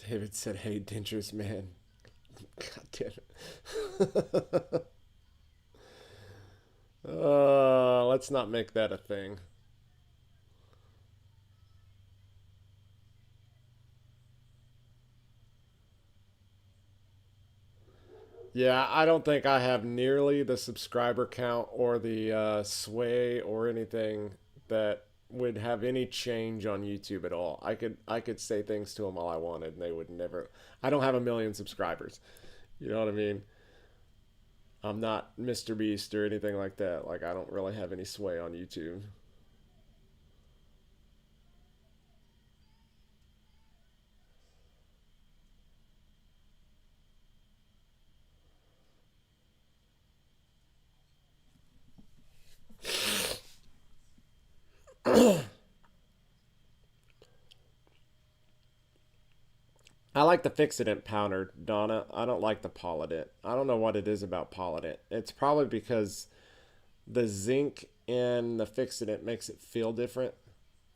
David said, "Hey, dentures, man." God damn it. Let's not make that a thing. Yeah, I don't think I have nearly the subscriber count or the sway or anything that would have any change on YouTube at all. I could say things to them all I wanted, and they would never. I don't have a million subscribers. You know what I mean? I'm not Mr. Beast or anything like that. Like, I don't really have any sway on YouTube. I like the Fixodent powder, Donna. I don't like the Polident. I don't know what it is about Polident. It's probably because the zinc in the Fixodent makes it feel different,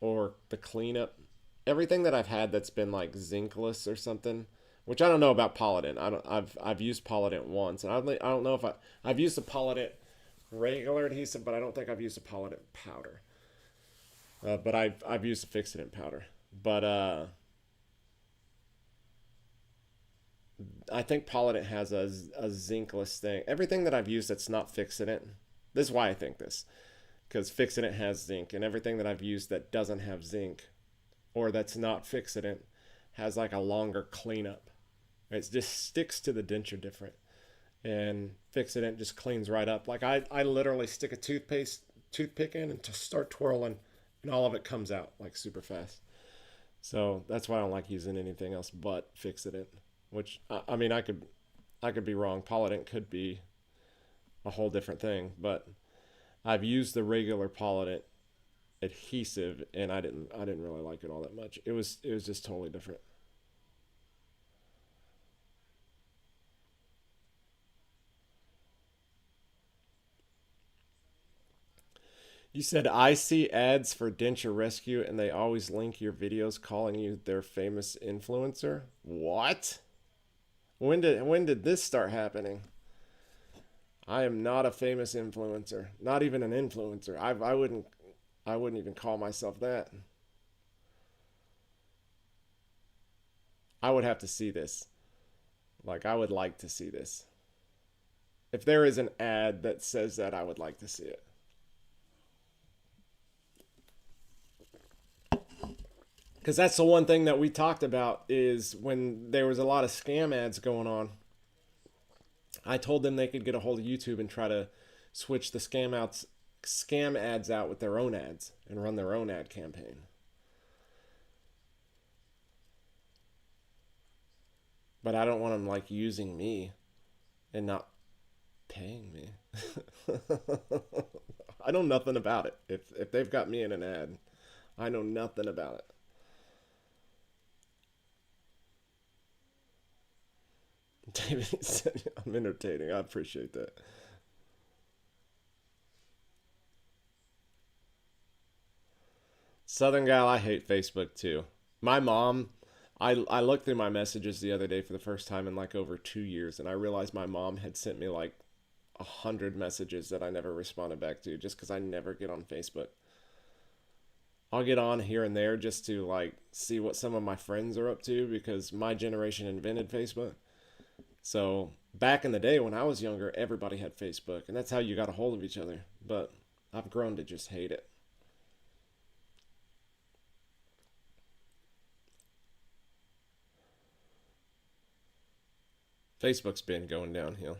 or the cleanup. Everything that I've had that's been like zinkless or something, which I don't know about Polident. I've used Polident once, and I don't know if I've used the Polident regular adhesive, but I don't think I've used the Polident powder. But I've used the Fixodent powder. But I think Polident has a zinkless thing. Everything that I've used that's not Fixodent, this is why I think this, because Fixodent has zinc, and everything that I've used that doesn't have zinc or that's not Fixodent has like a longer cleanup. It just sticks to the denture different, and Fixodent just cleans right up. Like, I literally stick a toothpick in and to start twirling, and all of it comes out like super fast. So that's why I don't like using anything else but Fixodent. Which, I mean, I could be wrong. Polident could be a whole different thing, but I've used the regular Polident adhesive, and I didn't really like it all that much. It was just totally different. You said, "I see ads for Denture Rescue, and they always link your videos calling you their famous influencer." What? When did this start happening? I am not a famous influencer. Not even an influencer. I wouldn't even call myself that. I would have to see this. Like, I would like to see this. If there is an ad that says that, I would like to see it. Because that's the one thing that we talked about, is when there was a lot of scam ads going on. I told them they could get a hold of YouTube and try to switch the scam ads out with their own ads and run their own ad campaign. But I don't want them like using me and not paying me. I know nothing about it. If they've got me in an ad, I know nothing about it. David said, "I'm entertaining." I appreciate that. Southern Gal, I hate Facebook too. My mom, I looked through my messages the other day for the first time in like over 2 years, and I realized my mom had sent me like 100 messages that I never responded back to, just because I never get on Facebook. I'll get on here and there just to like see what some of my friends are up to because my generation invented Facebook. So back in the day when I was younger, everybody had Facebook, and that's how you got a hold of each other. But I've grown to just hate it. Facebook's been going downhill.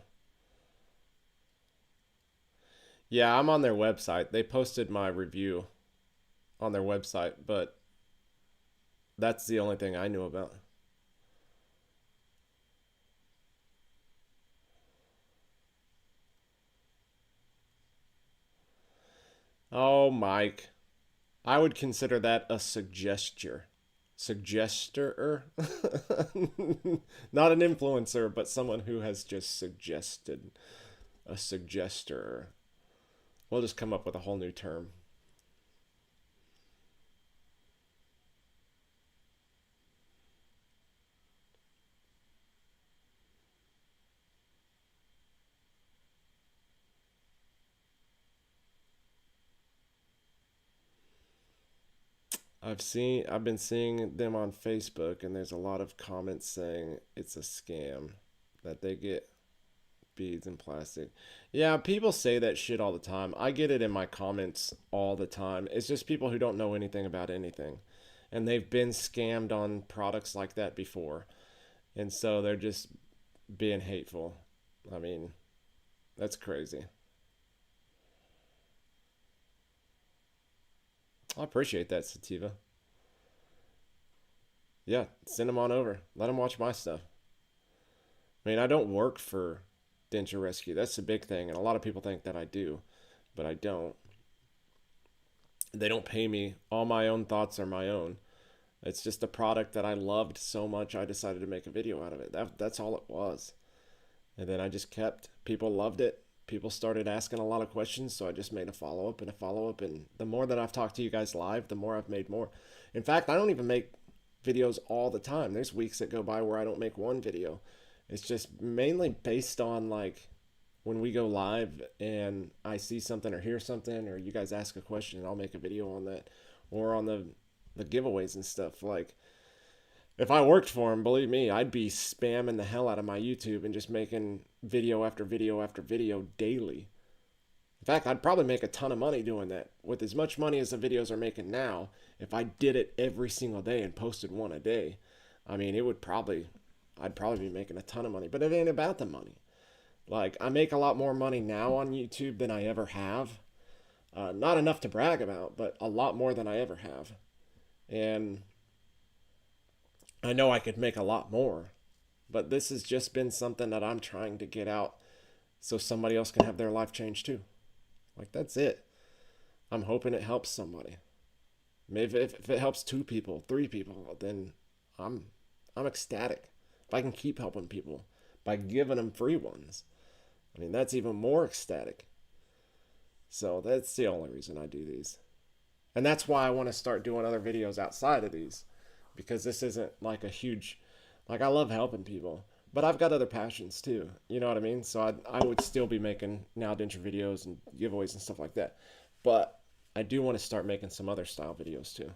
Yeah, I'm on their website. They posted my review on their website, but that's the only thing I knew about. Oh, Mike. I would consider that a suggester. Suggester? Not an influencer, but someone who has just suggested. A suggester. We'll just come up with a whole new term. I've been seeing them on Facebook, and there's a lot of comments saying it's a scam, that they get beads and plastic. Yeah, people say that shit all the time. I get it in my comments all the time. It's just people who don't know anything about anything, and they've been scammed on products like that before, and so they're just being hateful. I mean, that's crazy. I appreciate that, Sativa. Yeah, send them on over. Let them watch my stuff. I mean, I don't work for Denture Rescue. That's the big thing, and a lot of people think that I do, but I don't. They don't pay me. All my own thoughts are my own. It's just a product that I loved so much I decided to make a video out of it. That's all it was. And then I just kept. People loved it. People started asking a lot of questions, so I just made a follow up and a follow up. And the more that I've talked to you guys live, the more I've made more. In fact, I don't even make videos all the time. There's weeks that go by where I don't make one video. It's just mainly based on like when we go live and I see something or hear something or you guys ask a question and I'll make a video on that, or on the giveaways and stuff. Like if I worked for them, believe me, I'd be spamming the hell out of my YouTube and just making video after video after video daily. In fact, I'd probably make a ton of money doing that. With as much money as the videos are making now, if I did it every single day and posted one a day, I mean, I'd probably be making a ton of money. But it ain't about the money. Like, I make a lot more money now on YouTube than I ever have. Not enough to brag about, but a lot more than I ever have. And I know I could make a lot more. But this has just been something that I'm trying to get out so somebody else can have their life changed too. Like, that's it. I'm hoping it helps somebody. Maybe if it helps 2 people, 3 people, then I'm ecstatic. If I can keep helping people by giving them free ones, I mean, that's even more ecstatic. So that's the only reason I do these. And that's why I want to start doing other videos outside of these. Because this isn't like a huge, like, I love helping people. But I've got other passions too. You know what I mean? So I would still be making now Denture videos and giveaways and stuff like that. But I do want to start making some other style videos too.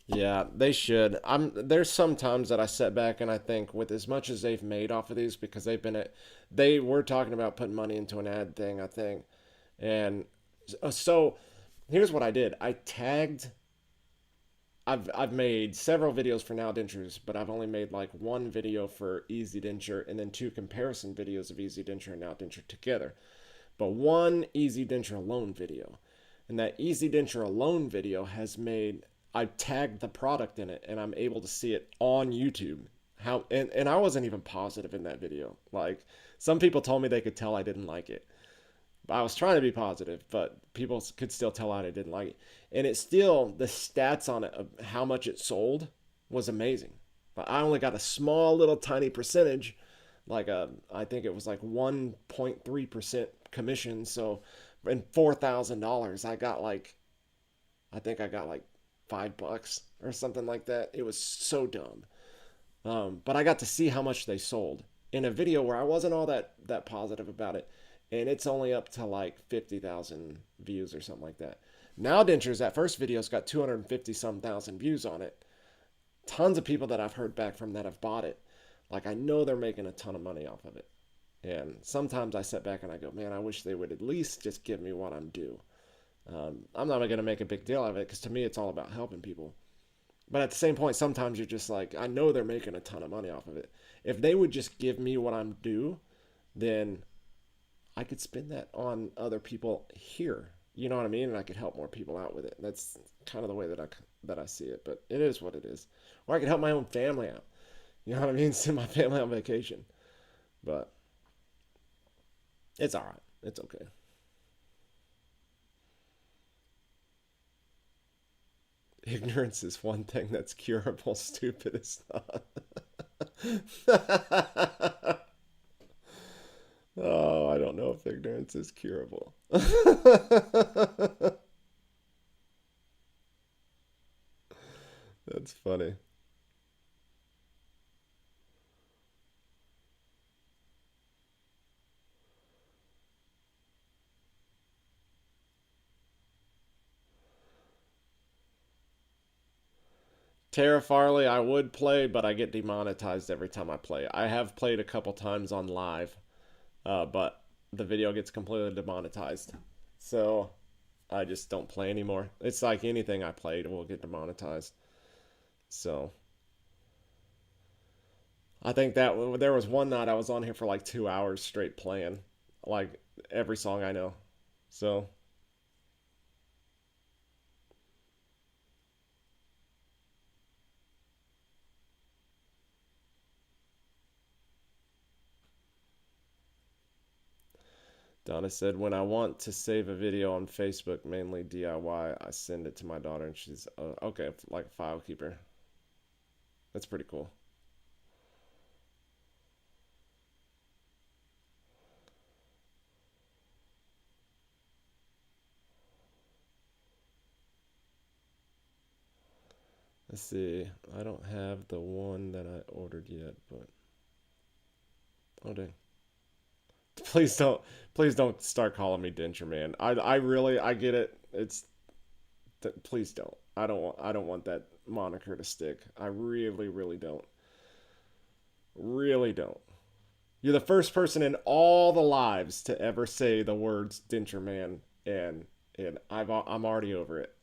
Yeah, they should. There's some times that I sit back and I think with as much as they've made off of these because they were talking about putting money into an ad thing, I think. And so here's what I did. I've made several videos for Now Dentures, but I've only made like one video for Easy Denture and then 2 comparison videos of Easy Denture and Now Denture together. But one Easy Denture alone video. And that Easy Denture alone video has made, I tagged the product in it and I'm able to see it on YouTube. And I wasn't even positive in that video. Like, some people told me they could tell I didn't like it. I was trying to be positive, but people could still tell I didn't like it. And it's still, the stats on it of how much it sold was amazing. But I only got a small little tiny percentage, I think it was like 1.3% commission. So in $4,000, I think I got like $5 or something like that. It was so dumb. But I got to see how much they sold in a video where I wasn't all that positive about it, and it's only up to like 50,000 views or something like that. Now Denture's that first video's got 250 some thousand views on it. Tons of people that I've heard back from that have bought it. Like, I know they're making a ton of money off of it. And sometimes I sit back and I go, man, I wish they would at least just give me what I'm due. I'm not going to make a big deal of it because to me it's all about helping people. But at the same point, sometimes you're just like, I know they're making a ton of money off of it. If they would just give me what I'm due, then I could spend that on other people here. You know what I mean? And I could help more people out with it. That's kind of the way that I see it. But it is what it is. Or I could help my own family out. You know what I mean? Send my family on vacation. But it's all right. It's okay. Ignorance is one thing that's curable. Stupid is not. Oh, I don't know if ignorance is curable. That's funny. Tara Farley, I would play, but I get demonetized every time I play. I have played a couple times on live, but the video gets completely demonetized. So I just don't play anymore. It's like anything I played will get demonetized. So I think that there was one night I was on here for like 2 hours straight playing, like every song I know. So Donna said, when I want to save a video on Facebook, mainly DIY, I send it to my daughter and she's, okay, like a file keeper. That's pretty cool. Let's see. I don't have the one that I ordered yet, but oh dang. Please don't start calling me Denture Man. I really I get it. Please don't. I don't want that moniker to stick. I really don't. Really don't. You're the first person in all the lives to ever say the words Denture Man, and I'm already over it.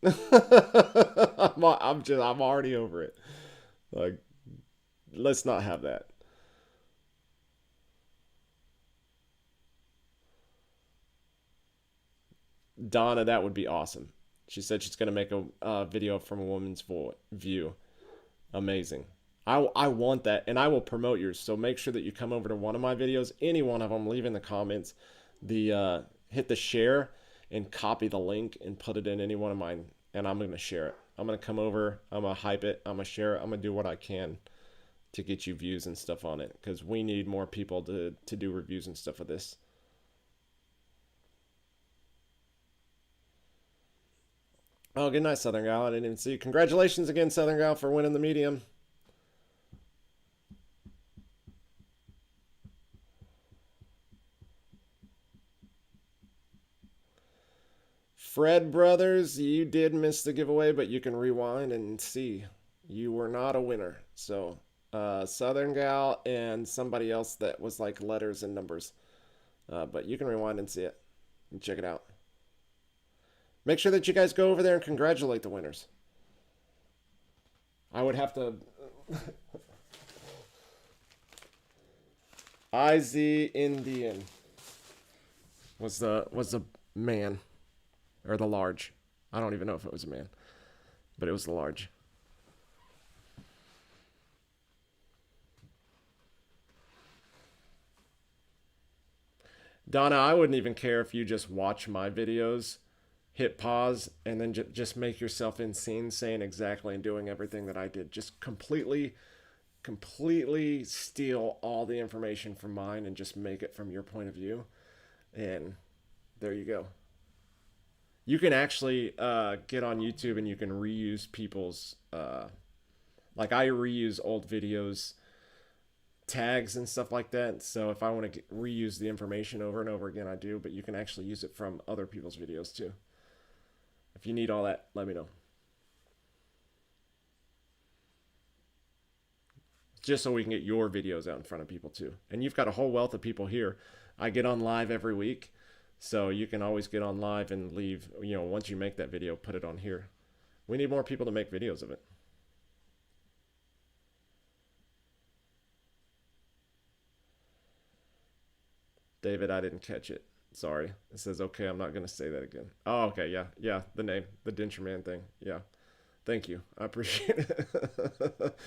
I'm already over it. Like, let's not have that. Donna, that would be awesome. She said she's gonna make a video from a woman's view. Amazing. I want that, and I will promote yours. So make sure that you come over to one of my videos, any one of them. Leave in the comments hit the share and copy the link and put it in any one of mine, and I'm gonna share it. I'm gonna come over. I'm gonna hype it. I'm gonna share it. I'm gonna do what I can to get you views and stuff on it because we need more people to do reviews and stuff of this. Oh, good night, Southern Gal. I didn't even see you. Congratulations again, Southern Gal, for winning the medium. Fred Brothers, you did miss the giveaway, but you can rewind and see. You were not a winner. So, Southern Gal and somebody else that was like letters and numbers. But you can rewind and see it and check it out. Make sure that you guys go over there and congratulate the winners. I would have to... IZ Indian was the man. Or the large. I don't even know if it was a man. But it was the large. Donna, I wouldn't even care if you just watch my videos, hit pause, and then just make yourself in scene saying exactly and doing everything that I did. Just completely steal all the information from mine and just make it from your point of view. And there you go. You can actually get on YouTube and you can reuse people's like I reuse old videos, tags and stuff like that. So if I want to reuse the information over and over again, I do. But you can actually use it from other people's videos too. If you need all that, let me know. Just so we can get your videos out in front of people too. And you've got a whole wealth of people here. I get on live every week. So you can always get on live and leave, you know, once you make that video, put it on here. We need more people to make videos of it. David, I didn't catch it. Sorry. It says, okay, I'm not going to say that again. Oh, okay. Yeah. Yeah. The name, the Denture Man thing. Yeah. Thank you. I appreciate it.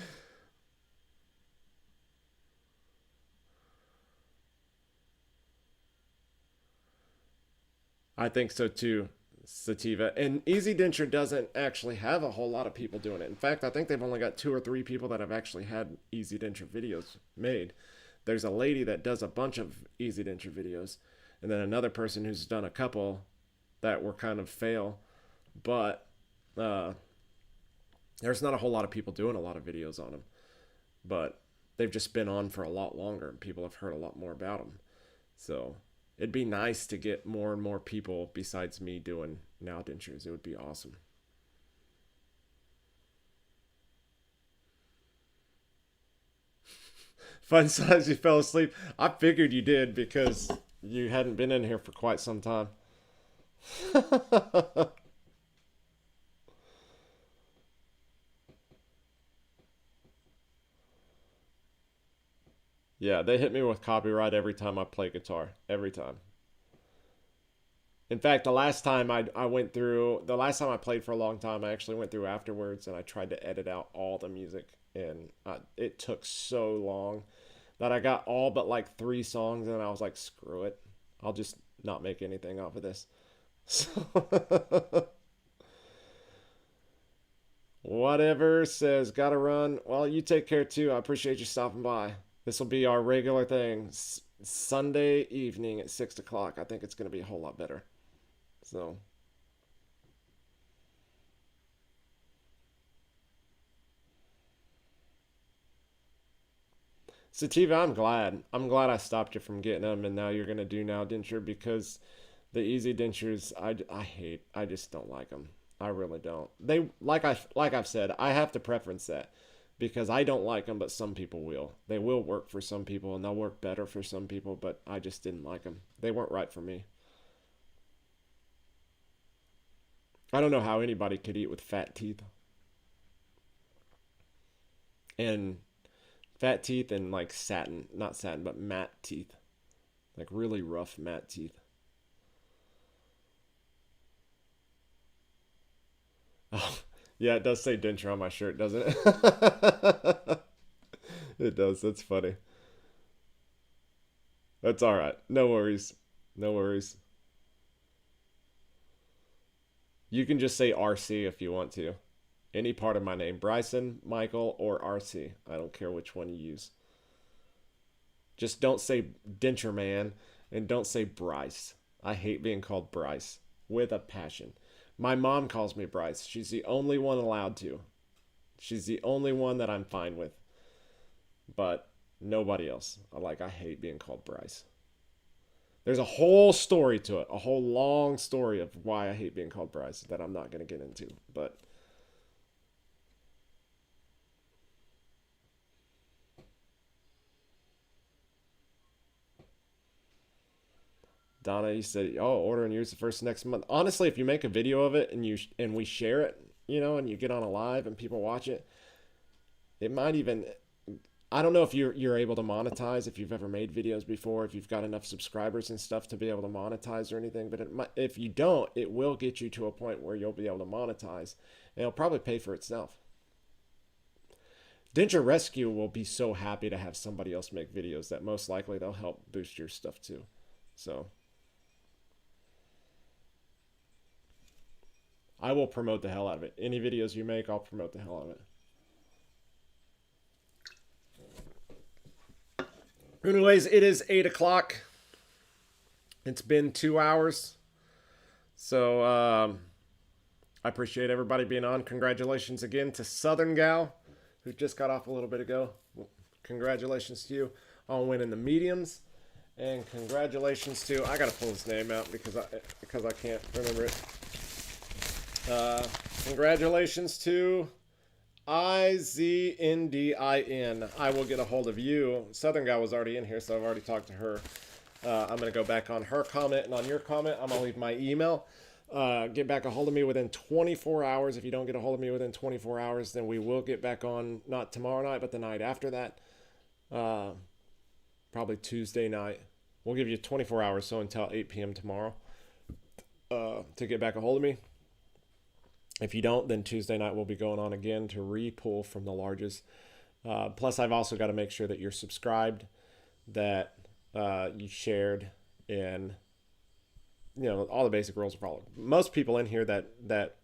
I think so too, Sativa. And Easy Denture doesn't actually have a whole lot of people doing it. In fact, I think they've only got 2 or 3 people that have actually had Easy Denture videos made. There's a lady that does a bunch of Easy Denture videos, and then another person who's done a couple that were kind of fail. But there's not a whole lot of people doing a lot of videos on them. But they've just been on for a lot longer, and people have heard a lot more about them. So it'd be nice to get more and more people besides me doing now dentures. It would be awesome. Fun size, you fell asleep. I figured you did because you hadn't been in here for quite some time. Yeah, they hit me with copyright every time I play guitar. Every time. In fact, the last time the last time I played for a long time, I actually went through afterwards and I tried to edit out all the music. And it took so long that I got all but like 3 songs and I was like, screw it. I'll just not make anything off of this. So whatever says, gotta run. Well, you take care too. I appreciate you stopping by. This will be our regular thing. Sunday evening at 6 o'clock. I think it's going to be a whole lot better. So, Sativa, I'm glad. I'm glad I stopped you from getting them, and now you're going to do now denture because the easy dentures I hate. I just don't like them. I really don't. They like I've said, I have to preference that because I don't like them, but some people will. They will work for some people, and they'll work better for some people, but I just didn't like them. They weren't right for me. I don't know how anybody could eat with fat teeth and fat teeth and like satin, not satin, but matte teeth, like really rough matte teeth. Oh, yeah, it does say denture on my shirt, doesn't it? It does. That's funny. That's all right. No worries. No worries. You can just say RC if you want to. Any part of my name, Bryson, Michael, or RC. I don't care which one you use. Just don't say Denture Man and don't say Bryce. I hate being called Bryce with a passion. My mom calls me Bryce. She's the only one allowed to. She's the only one that I'm fine with. But nobody else. I hate being called Bryce. There's a whole story to it, a whole long story of why I hate being called Bryce that I'm not going to get into. But Donna, you said, "Oh, order and use the first next month." Honestly, if you make a video of it and we share it, and you get on a live and people watch it, it might even. I don't know if you're able to monetize if you've ever made videos before, if you've got enough subscribers and stuff to be able to monetize or anything. But if you don't, it will get you to a point where you'll be able to monetize, and it'll probably pay for itself. Denture Rescue will be so happy to have somebody else make videos that most likely they'll help boost your stuff too. So I will promote the hell out of it. Any videos you make, I'll promote the hell out of it. Anyways, it is 8 o'clock. It's been 2 hours. So I appreciate everybody being on. Congratulations again to Southern Gal, who just got off a little bit ago. Congratulations to you on winning the mediums. And congratulations to, I gotta pull his name out because I can't remember it. Congratulations to IZNDIN. I will get a hold of you. Southern Guy was already in here, so I've already talked to her. I'm gonna go back on her comment and on your comment. I'm gonna leave my email. Get back a hold of me within 24 hours. If you don't get a hold of me within 24 hours, then we will get back on, not tomorrow night, but the night after that. Probably Tuesday night. We'll give you 24 hours, so until 8 p.m. tomorrow, to get back a hold of me. If you don't, then Tuesday night we'll be going on again to re-pull from the larges. Plus, I've also got to make sure that you're subscribed, that you shared, and all the basic rules are probably. Most people in here that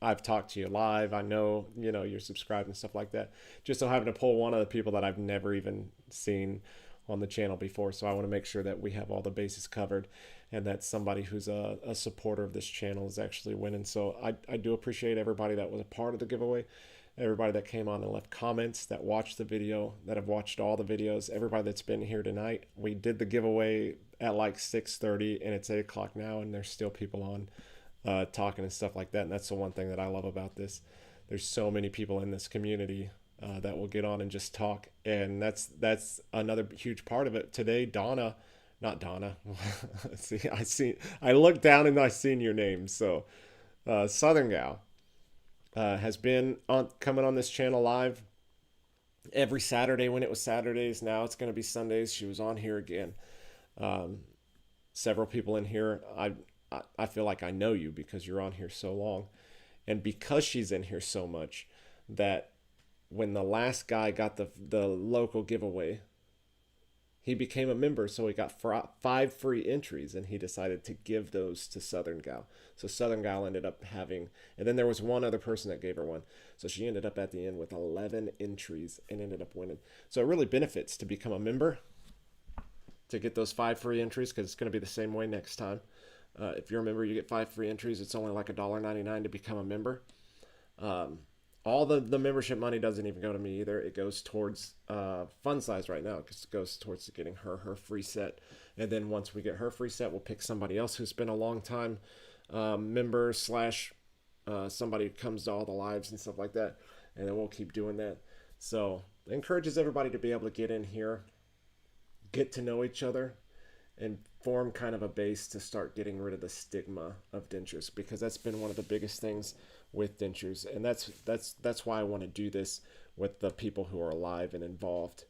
I've talked to you live, I know you're subscribed and stuff like that. Just so having to pull one of the people that I've never even seen on the channel before, so I want to make sure that we have all the bases covered, and that somebody who's a supporter of this channel is actually winning. So I do appreciate everybody that was a part of the giveaway, everybody that came on and left comments, that watched the video, that have watched all the videos, everybody that's been here tonight. We did the giveaway at like 6:30, and it's 8 o'clock now, and there's still people on talking and stuff like that. And that's the one thing that I love about this. There's so many people in this community that will get on and just talk, and that's another huge part of it today. Not Donna. I looked down and I seen your name. So Southern Gal has been coming on this channel live every Saturday when it was Saturdays. Now it's going to be Sundays. She was on here again. Several people in here, I feel like I know you because you're on here so long, and because she's in here so much, that when the last guy got the local giveaway, he became a member, so he got 5 free entries, and he decided to give those to Southern Gal. So Southern Gal ended up having, and then there was one other person that gave her one. So she ended up at the end with 11 entries and ended up winning. So it really benefits to become a member, to get those 5 free entries, because it's going to be the same way next time. If you're a member, you get 5 free entries. It's only like $1.99 to become a member. All the membership money doesn't even go to me either. It goes towards Fun Size right now, because it goes towards getting her free set. And then once we get her free set, we'll pick somebody else who's been a long time member / somebody who comes to all the lives and stuff like that. And then we'll keep doing that. So it encourages everybody to be able to get in here, get to know each other, and form kind of a base to start getting rid of the stigma of dentures, because that's been one of the biggest things with dentures. And that's why I want to do this with the people who are alive and involved.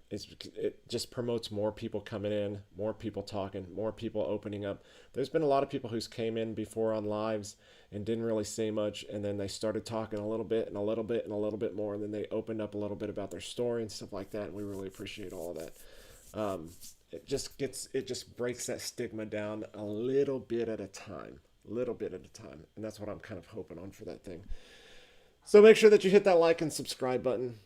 It just promotes more people coming in, more people talking, more people opening up. There's been a lot of people who's came in before on lives and didn't really say much, and then they started talking a little bit and a little bit and a little bit more, and then they opened up a little bit about their story and stuff like that, and we really appreciate all of that. It just breaks that stigma down a little bit at a time, and that's what I'm kind of hoping on for that thing. So make sure that you hit that like and subscribe button,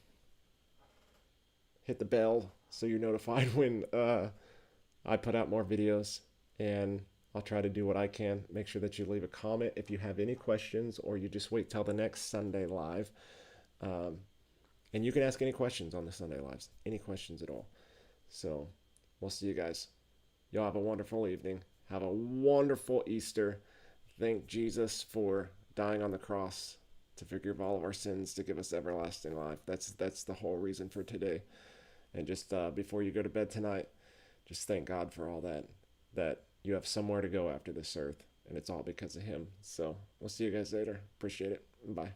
hit the bell so you're notified when I put out more videos, and I'll try to do what I can. Make sure that you leave a comment if you have any questions, or you just wait till the next Sunday live, and you can ask any questions on the Sunday lives, any questions at all. So we'll see you guys. Y'all have a wonderful evening. Have a wonderful Easter. Thank Jesus for dying on the cross to forgive all of our sins, to give us everlasting life. That's the whole reason for today. And just before you go to bed tonight, just thank God for all that you have somewhere to go after this earth, and it's all because of him. So we'll see you guys later. Appreciate it. Bye.